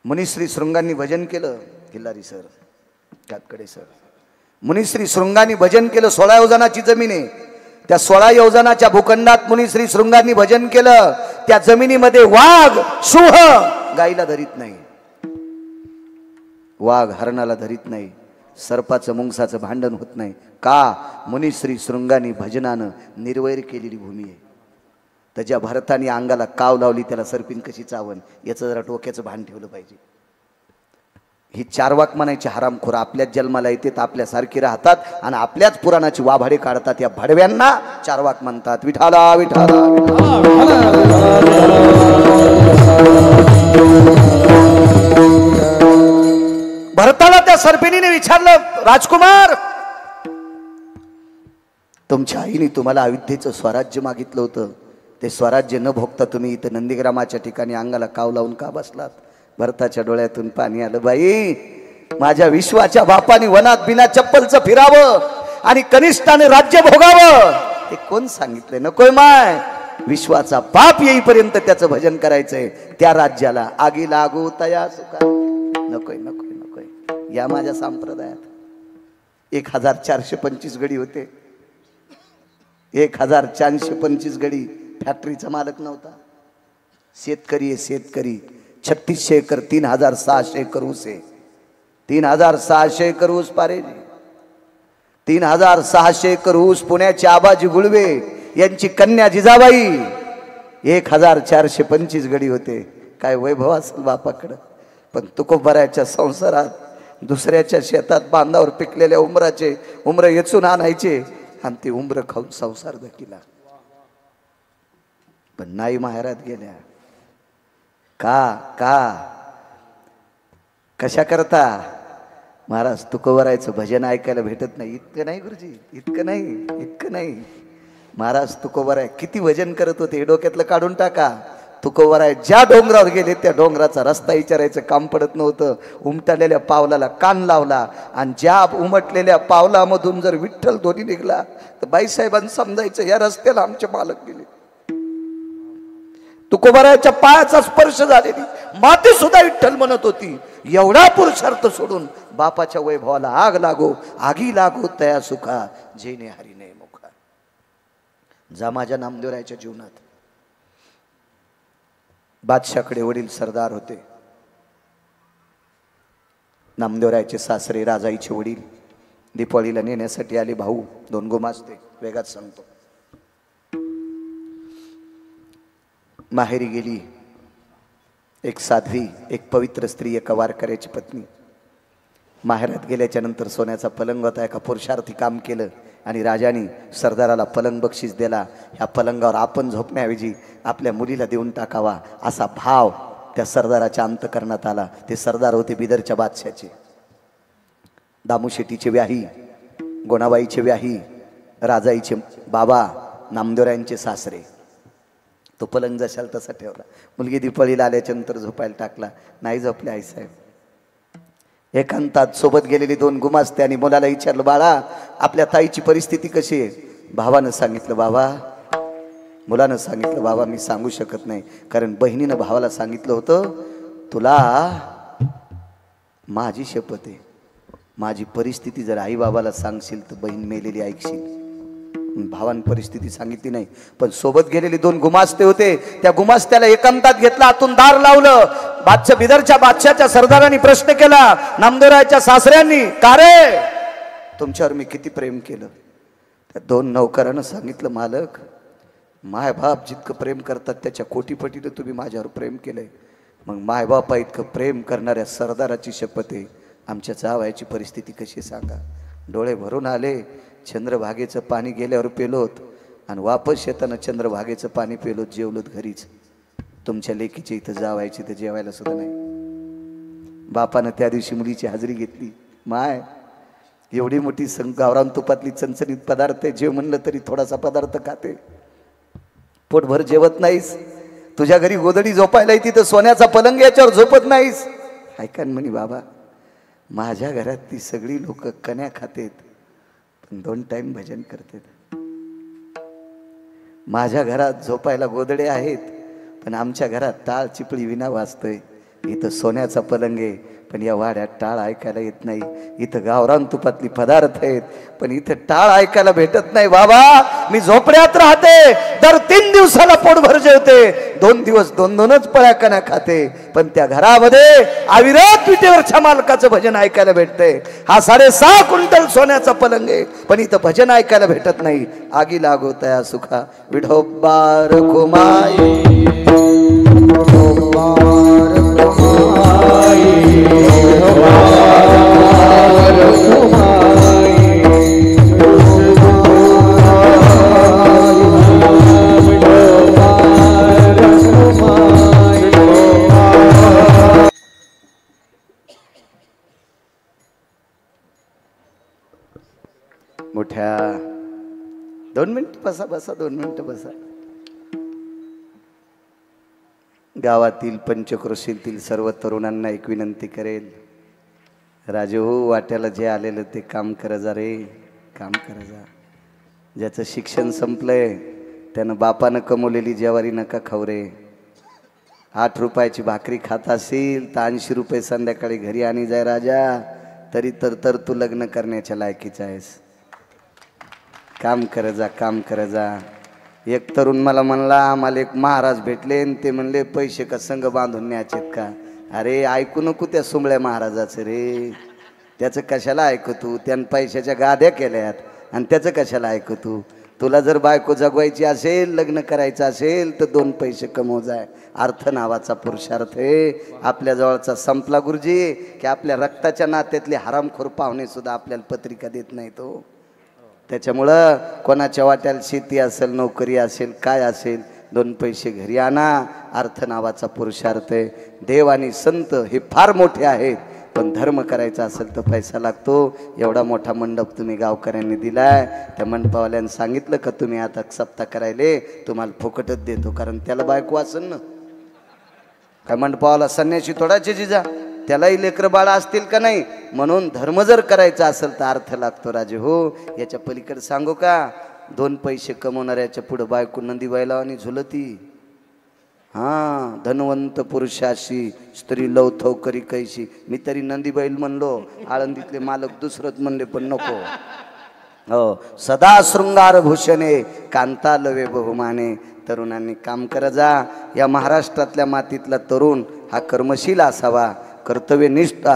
Speaker 1: मुनिश्री शृंगांनी भजन केलं. किल्लारी सर, कातकडे सर, मुनिश्री शृंगांनी भजन केलं. 16 योजनाची जमीन आहे. त्या 16 योजनाच्या भूखंडात मुनिश्री शृंगांनी भजन केलं. त्या जमिनीमध्ये वाघ सिंह गाईला धरीत नाही, वाघ हरणाला धरीत नाही, सर्पाचं मुंगसाचं भांडण होत नाही. का? मुनिश्री शृंगांनी भजनानं निर्वैर केलेली भूमी आहे. तर ज्या भरतानी अंगाला काव लावली त्याला सर्पिन कशी चावन, याचं जरा डोक्याचं भान ठेवलं पाहिजे. ही चारवाक म्हणायची हरामखोर आपल्याच जन्माला येते तर आपल्यासारखी राहतात आणि आपल्याच पुराणाची वाभाडे काढतात. या भडव्यांना चारवाक म्हणतात. विठाला विठाला भरताला त्या सर्पिणीने विचारलं, राजकुमार तुमच्या आईने तुम्हाला अयोध्येचं स्वराज्य मागितलं होतं, ते स्वराज्य न भोगता तुम्ही इथं नंदीग्रामाच्या ठिकाणी अंगाला काव लावून का बसलात? भरताच्या डोळ्यातून पाणी आलं. बाई, माझ्या विश्वाच्या बापाने वनात बिना चप्पलचं फिरावं आणि कनिष्ठाने राज्य भोगावं हे कोण सांगितलंय? नकोय माय, विश्वाचा बाप येईपर्यंत त्याचं भजन करायचंय. त्या राज्याला आगी लागू तया सुखा. नकोय नकोय नकोय. या माझ्या संप्रदायात 1425 गडी होते. 1425 गडी. फॅक्टरीचा मालक नव्हता. शेतकरी आहे शेतकरी. 3600 एकर 3600 एकर ऊस आहे. 3600 एकर ऊस पारे. 3600 एकर ऊस. पुण्याचे आबाजी गुळवे यांची कन्या जिजाबाई. 1425 गडी होते. काय वैभव असेल बापाकडं. पण तुकोबराच्या संसारात दुसऱ्याच्या शेतात बांधावर पिकलेल्या उमरं येचून आणायचे आणि ते उमरं खाऊन संसार दकीला. पण नाही माहेरात गेल्या. का कशा करता? महाराज तुकोबरायचं भजन ऐकायला भेटत नाही. इतकं नाही गुरुजी, इतकं नाही. महाराज तुकोबराय किती भजन करत होते हे डोक्यातलं काढून टाका. तुकोबराय ज्या डोंगरावर गेले त्या डोंगराचा रस्ता विचारायचं काम पडत नव्हतं. उमटलेल्या पावलाला कान लावला आणि ज्या उमटलेल्या पावलामधून जर विठ्ठल ध्वनी निघला तर बाईसाहेबांना समजायचं या रस्त्याला आमचे मालक गेले. तुकोबरायच्या पायाचा स्पर्श झालेली माते सुद्धा विठ्ठल म्हणत होती. एवढा पुरुषार्थ सोडून बापाच्या वैभवाला आग लागो, आगी लागो तया सुखा, जेने हरी ने मुखा. जा माझ्या नामदेवरायच्या जीवनात. बादशाकडे वडील सरदार होते. नामदेवरायचे सासरे राजाईचे वडील दीपावलीला नेण्यासाठी आले. भाऊ 2 गुमास्ते. वेगात सांगतो. माहेरी गेली एक साध्वी, एक पवित्र स्त्री, एका वारकऱ्याची पत्नी. माहेरात गेल्याच्या नंतर सोन्याचा पलंग होता. एका पुरुषार्थी काम केलं आणि राजाने सरदाराला पलंग बक्षीस दिला. ह्या पलंगावर आपण झोपण्याऐवजी आपल्या मुलीला देऊन टाकावा असा भाव त्या सरदाराच्या अंतकरणात आला. ते सरदार होते बिदरच्या बादशाचे. दामूशेट्टीचे व्याही, गोणाबाईचे व्याही, राजाईचे बाबा, नामदेवरायांचे सासरे. तो पलंग जशाल तसा ठेवला. मुलगी दिपाळीला आल्याच्या नंतर झोपायला टाकला. नाही झोपले आईसाहेब. एकांतात सोबत गेलेली 2 गुमास्ते आणि मुलाला विचारलं, बाळा आपल्या ताईची परिस्थिती कशी आहे? भावानं सांगितलं बाबा. मुलानं सांगितलं बाबा मी सांगू शकत नाही, कारण बहिणीनं भावाला सांगितलं होतं तुला माझी शपथ आहे, माझी परिस्थिती जर आई बाबाला सांगशील तर बहीण मेलेली ऐकशील. भावान परिस्थिती सांगितली नाही. पण सोबत गेलेली 2 गुमास्ते होते. त्या गुमास्त्याला एकांतात घेतला, आतून दार लावलं. बिदरच्या बादशाच्या सरदारांनी प्रश्न केला नामदेवरायच्या सासऱ्यांनी, का रे तुमच्यावर मी किती प्रेम केलं? त्या 2 नौकरांना सांगितलं मालक मायबाप जितकं प्रेम करतात त्याच्या कोटीपटीनं तुम्ही माझ्यावर प्रेम केलंय. मग मायबापा इतकं प्रेम करणाऱ्या सरदाराची शपथ आहे, आमच्या जावयाची परिस्थिती कशी सांगा. डोळे भरून आले. चंद्रभागेचं पाणी गेल्यावर पेलोत आणि वापस येताना चंद्रभागेचं पाणी पेलोत, जेवलोत घरीच. तुमच्या लेकीच्या इथं जावायची तर जेवायला सुद्धा नाही. बापानं त्या दिवशी मुलीची हजेरी घेतली. माय एवढी मोठी गावरान तुपातली चणचणीत पदार्थ आहे, जेव म्हणलं तरी थोडासा पदार्थ खाते, पोटभर जेवत नाहीस. तुझ्या घरी गोदडी झोपायला येते तर सोन्याचा पलंग याच्यावर झोपत नाहीस. ऐका म्हणे बाबा माझ्या घरात ती सगळी लोक कण्या खातेत पण 2 टाइम भजन करतात. माझ्या घरात झोपायला गोदडे आहेत पण आमच्या घरात टाळ चिपळी विना वाजतोय. इथं सोन्याचा पलंग आहे पण या वाड्यात टाळ ऐकायला येत नाही. इथं गावरान तुपातली पदार्थ आहेत पण इथं टाळ ऐकायला भेटत नाही. बाबा मी झोपड्यात राहते, दर 3 दिवसाला पोटभर जेवते, 2 दिवस 2-2च पळ्या कण्या खाते, पण त्या घरामध्ये अविरत विटेवरच्या मालकाचं भजन ऐकायला भेटतंय. हा 6.5 क्विंटल सोन्याचा पलंग आहे पण इथं भजन ऐकायला भेटत नाही. आगी लागो तया सुखा विठोबार कुमाई, विठोबार कुमाई. मोठ्या 2 मिनिट बसा बसा 2 मिनिट बसा. गावातील पंचक्रोशीतील सर्व तरुणांना एक विनंती करेल. राजे हो, वाट्याला जे आलेलं ते काम करा जा रे, काम करा जा. ज्याचं शिक्षण संपलंय त्यानं बापानं कमवलेली ज्वारी नका खाऊ रे. 8 रुपयाची भाकरी खात असेल तर 80 रुपये संध्याकाळी घरी आणि जाय राजा, तरी तर तू लग्न करण्याच्या लायकीचा आहेस. काम कर जा, काम कर जा. एक तरुण मला म्हणला, आम्हाला एक महाराज भेटले ते म्हणले पैसे का संघ बांधून न्यायचेत का. अरे ऐकू नको त्या सुंबळ्या महाराजाचं रे, त्याचं कशाला ऐकतो. त्यानं पैशाच्या गाद्या केल्यात आणि त्याचं कशाला ऐकतो. तुला जर बायको जगवायची असेल, लग्न करायचं असेल तर 2 पैसे कमव जाय. अर्थ नावाचा पुरुषार्थ आहे आपल्या जवळचा संपला गुरुजी, की आपल्या रक्ताच्या नात्यातले हरामखोर पाहुणे सुद्धा आपल्याला पत्रिका देत नाही तो. त्याच्यामुळं कोणाच्या वाट्याला शेती असेल, नोकरी असेल, काय असेल, 2 पैसे घरी आणा. अर्थ नावाचा पुरुषार्थ आहे. देव आणि संत हे फार मोठे आहेत, पण धर्म करायचा असेल तर पैसा लागतो. एवढा मोठा मंडप तुम्ही गावकऱ्यांनी दिलाय. त्या मंडपावाल्यानं सांगितलं का तुम्ही आता सप्ताह करायले तुम्हाला फुकटच देतो, कारण त्याला बायको असेल ना. काय मंडपावाला संन्याशी थोडाचे जिजा, त्यालाही लेकरं बाळा असतील का नाही. म्हणून धर्म जर करायचा असेल तर अर्थ लागतो राजे हो. याच्या पलीकडे सांगू का, 2 पैसे कमवणाऱ्याच्या पुढं बायको नंदीबाईला आणि झुलती. हां, धनवंत पुरुषाशी स्त्री लवथव करी कैशी. मी तरी नंदीबाईल म्हणलो, आळंदीतले मालक दुसरंच म्हणले पण नको. हो, सदा शृंगार भूषणे कांता लवे बहुमाने. तरुणांनी काम करा जा. या महाराष्ट्रातल्या मातीतला तरुण हा कर्मशील असावा, कर्तव्यनिष्ठ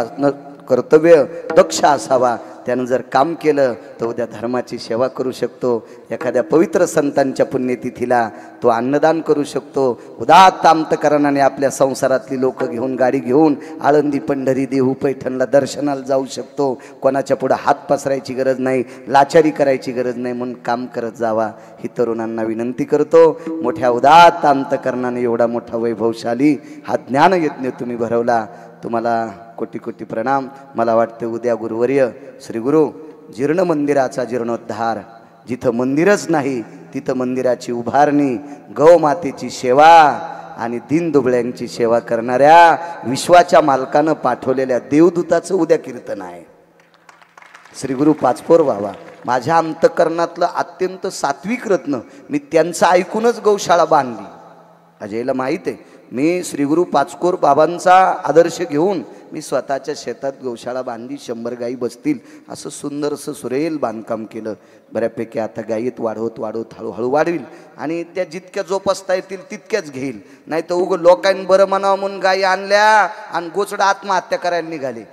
Speaker 1: कर्तव्य दक्ष असावा. त्यानं जर काम केलं तर उद्या धर्माची सेवा करू शकतो. एखाद्या पवित्र संतांच्या पुण्यतिथीला तो अन्नदान करू शकतो. उदात्त अंतकरणाने आपल्या संसारातली लोक घेऊन, गाडी घेऊन आळंदी, पंढरी, देहू, पैठणला दर्शनाला जाऊ शकतो. कोणाच्या पुढे हात पसरायची गरज नाही, लाचारी करायची गरज नाही. म्हणून काम करत जावा ही तरुणांना विनंती करतो. मोठ्या उदात्त अंतकरणाने एवढा मोठा वैभवशाली हा ज्ञान यज्ञ तुम्ही भरवला. तुम्हाला कोटी कोटी प्रणाम. मला वाटते उद्या गुरुवर्य श्री गुरु जीर्ण मंदिराचा जीर्णोद्धार, जिथं मंदिरच नाही तिथं मंदिराची उभारणी, गौ मातेची सेवा आणि दीनदुबळ्यांची सेवा करणाऱ्या विश्वाच्या मालकानं पाठवलेल्या देवदूताचं उद्या कीर्तन आहे. श्री गुरु पाचपोर बाबा माझ्या अंतकरणातलं अत्यंत सात्विक रत्न, मी त्यांचं ऐकूनच गौशाळा बांधली. अजयला माहीत आहे, मी श्री गुरु पाचकोर बाबांचा आदर्श घेऊन मी स्वतःच्या शेतात गौशाळा बांधली. 100 गायी बसतील असं सुंदरसं सुरेल बांधकाम केलं. बऱ्यापैकी आता गायीत वाढवत वाढवत हळूहळू वाढवील आणि त्या जितक्या जोपासता येतील तितक्याच घेईल. नाही तर उगं लोकांनी बरं म्हणावं म्हणून गायी आणल्या आणि गोचडा आत्महत्या करायला निघाले.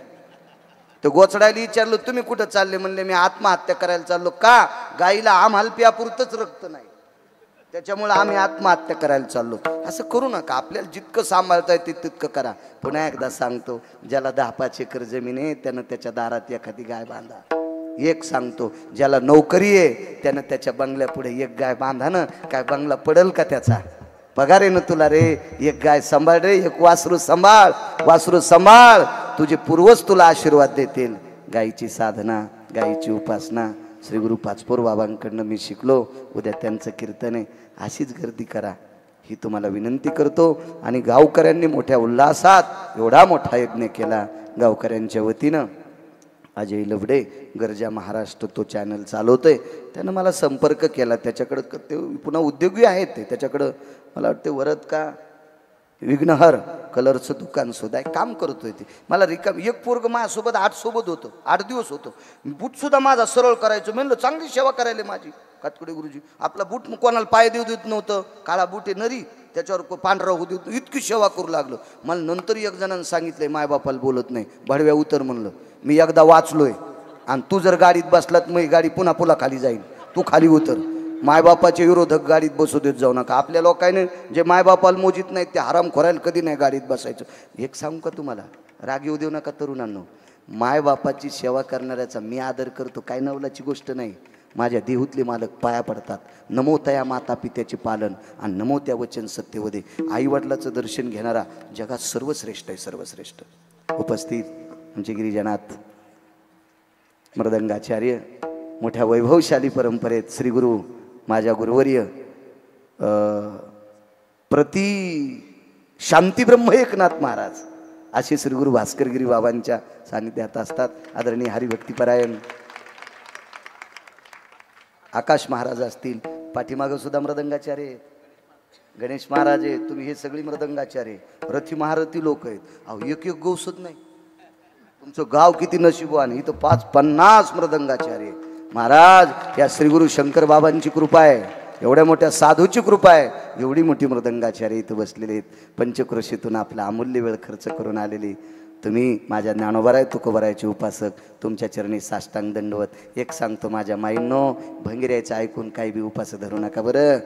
Speaker 1: तर गोचडायला विचारलं तुम्ही कुठं चालले, म्हणले मी आत्महत्या करायला चाललो. का? गायीला आम्हाला प्यापुरतंच रक्त नाही, त्याच्यामुळे आम्ही आत्महत्या करायला चाललो. असं करू नका. आपल्याला जितकं सांभाळता येते तितकं करा. पुन्हा एकदा सांगतो, ज्याला 10-5 एकर जमीन आहे त्यानं त्याच्या दारात एखादी गाय बांधा. एक सांगतो, ज्याला नोकरी आहे त्यानं त्याच्या बंगल्यापुढे एक गाय बांधा ना. काय बंगला पडल का त्याचा? पगार आहे ना तुला रे. एक गाय सांभाळ रे, एक वासरू सांभाळ. वासरू सांभाळ, तुझे पूर्वज तुला आशीर्वाद देतील. गायीची साधना, गायीची उपासना श्री गुरु पाचपोर बाबांकडनं मी शिकलो. उद्या त्यांचं कीर्तन आहे. अशीच गर्दी करा ही तुम्हाला विनंती करतो. आणि गावकऱ्यांनी मोठ्या उल्हासात एवढा मोठा यज्ञ केला. गावकऱ्यांच्या वतीनं अजय लवडे गरजा महाराष्ट्र तो चॅनल चालवतोय, त्यानं मला संपर्क केला. त्याच्याकडं ते पुन्हा उद्योगी आहेत, ते त्याच्याकडं मला वाटते वरद का विघ्नहर कलरचं दुकान सुद्धा आहे, काम करतोय ते. मला रिकाम एक पोरग माझ्यासोबत 8 सोबत होतं, 8 दिवस होतो. बूटसुद्धा माझा सरळ करायचो. म्हणलं चांगली सेवा करायला माझी कातकुडे गुरुजी. आपला बूट कोणाला पाय देऊ देत नव्हतं, काळा बूट आहे नरी, त्याच्यावर पांढरा होऊ देत, इतकी सेवा करू लागलो. मला नंतर एक जणांनी सांगितलंय मायबापाला बोलत नाही, भडव्या उतर म्हणलं. मी एकदा वाचलोय आणि तू जर गाडीत बसलात मग गाडी पुन्हा पुला खाली जाईल, तू खाली उतर. मायबापाचे विरोधक गाडीत बसू देत जाऊ नका. आपल्या लोकांनी जे मायबापाला मोजित नाहीत ते हराम खोरायला कधी नाही गाडीत बसायचं. एक सांगू का तुम्हाला, राग येऊ देऊ नका तरुणांनो. मायबापाची सेवा करणाऱ्याचा मी आदर करतो, काय नवलाची गोष्ट नाही. माझ्या देहूतले मालक पाया पडतात. नमो तया माता पित्याचे पालन आणि नमो त्या वचन सत्यवदे. आईवडिलाचं दर्शन घेणारा जगात सर्वश्रेष्ठ आहे, सर्वश्रेष्ठ. उपस्थित आमचे गिरिजनात मृदंगाचार्य, मोठ्या वैभवशाली परंपरेत श्री गुरु माझ्या गुरुवर्य प्रति शांती ब्रह्म एकनाथ महाराज असे श्री गुरु भास्करगिरी बाबांच्या सानिध्यात असतात. आदरणीय हरिभक्तीपरायण आकाश महाराज असतील, पाठीमागं सुद्धा मृदंगाचार्य, गणेश महाराज आहेत, तुम्ही हे सगळी मृदंगाचार्य, रथी महारथी लोक आहेत. अहो एक एक गौसत नाही. तुमचं गाव किती नशीबवान, इथं 50 मृदंगाचार्य महाराज. या श्री गुरु शंकर बाबांची कृपा आहे, एवढ्या मोठ्या साधूची कृपा आहे, एवढी मोठी मृदंगाचार्य इथं बसलेले आहेत. पंचक्रोशीतून आपला अमूल्य वेळ खर्च करून आलेली तुम्ही माझ्या ज्ञानोबाराय तुकोबारायचे उपासक, तुमच्या चरणी साष्टांग दंडवत. एक सांगतो माझ्या माईंनो, भंगिऱ्याचं ऐकून काही बी उपास धरू नका बरं.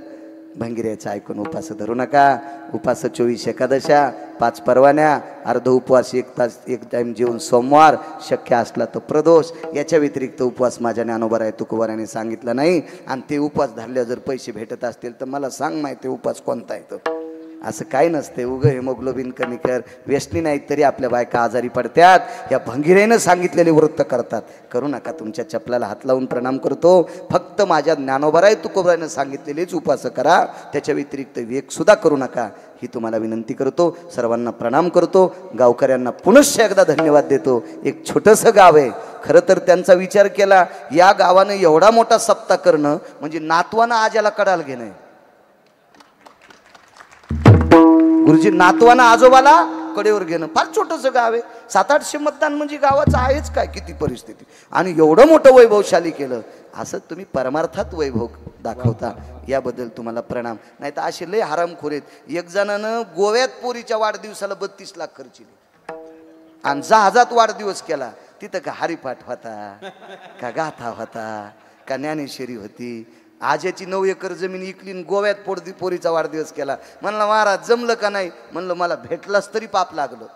Speaker 1: भंगिऱ्याचं ऐकून उपास धरू नका. उपास 24 एकादशा, 5 परवान्या, अर्ध उपवास, 1 तास 1 टाईम जेवून सोमवार, शक्य असला तर प्रदोष. याच्या व्यतिरिक्त उपवास माझ्या ज्ञानोबाराय तुकोबाराने सांगितलं नाही. आणि ते उपवास धरल्या जर पैसे भेटत असतील तर मला सांग माहिती उपवास कोणता आहे तो. असं काही नसते. उगं हेमोग्लोबिन कमी कर, व्यसनी नाहीत तरी आपल्या बायका आजारी पडतात. या भंगिरेनं सांगितलेले वृत्त करतात. करू नका. तुमच्या चपलाला हात लावून प्रणाम करतो. फक्त माझ्या ज्ञानोबाराय तुकोबारायनं सांगितलेलेच उपवास करा, त्याच्या व्यतिरिक्त वेग सुद्धा करू नका, ही तुम्हाला विनंती करतो. सर्वांना प्रणाम करतो. गावकऱ्यांना पुनश्च एकदा धन्यवाद देतो. एक छोटंसं गाव आहे. खरं तर त्यांचा विचार केला, या गावानं एवढा मोठा सप्ताह करणं म्हणजे नातवानं आज याला कडाल घेणं. गुरुजी नातवानं आजोबाला कडेवर घेणं. फार छोटंसं गाव आहे. 700-800 मतदान म्हणजे गावाचं आहेच काय, किती परिस्थिती. आणि एवढं मोठं वैभवशाली केलं. असं तुम्ही परमार्थात वैभव दाखवता, याबद्दल तुम्हाला प्रणाम. नाही तर असे लय हरामखोर आहेत. एक जणानं गोव्यात पोरीच्या वाढदिवसाला 32 लाख खर्चिले आणि जहाजात वाढदिवस केला. तिथं का हरिपाठ होता, का गाथा होता, का ज्ञानेश्वरी होती. आज्याची 9 एकर जमीन इकली, गोव्यात पोरीचा वाढदिवस केला. म्हणलं महाराज जमलं का नाही. म्हणलं मला भेटलाच तरी पाप लागलं.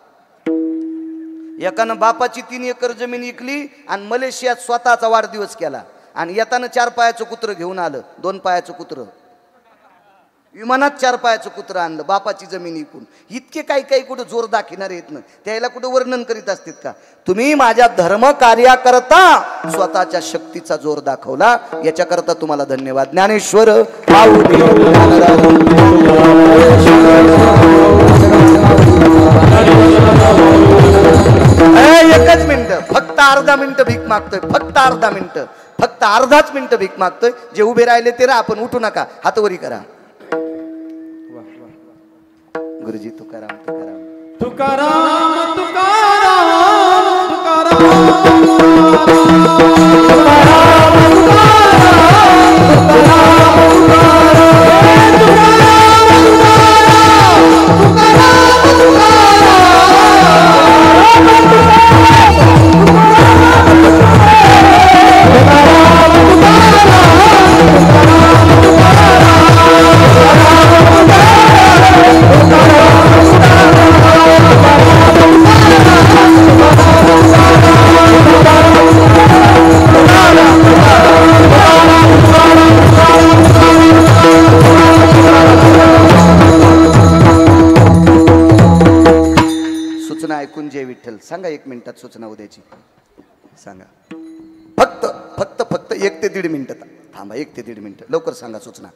Speaker 1: एकानं बापाची 3 एकर जमीन इकली आणि मलेशियात स्वतःचा वाढदिवस केला. आणि येताना 4 पायाचं कुत्रं घेऊन आलं. 2 पायाचं कुत्रं विमानात 4 पायाचं कुत्रं आणलं बापाची जमीन इकून. इतके काही काही कुठं जोर दाखविणार येत ना, त्याला कुठं वर्णन करीत असतात का. तुम्ही माझ्या धर्म कार्याकरता स्वतःच्या शक्तीचा जोर दाखवला, याच्याकरता तुम्हाला धन्यवाद. ज्ञानेश्वर एकच मिनिट, फक्त अर्धा मिनिट भीक मागतोय. फक्त अर्धा मिनिट, फक्त अर्धाच मिनिट भीक मागतोय. जे उभे राहिले ते राहा, आपण उठू नका, हातवरी करा. गुरुजी तुकाराम तुकाराम
Speaker 2: तुकाराम तुकाराम
Speaker 1: सांगा. 1 मिनिटात सूचना उद्याची सांगा. फक्त 1 ते 1.5 मिनिटं थांबा. 1 ते 1.5 मिनिटं लवकर सांगा सूचना.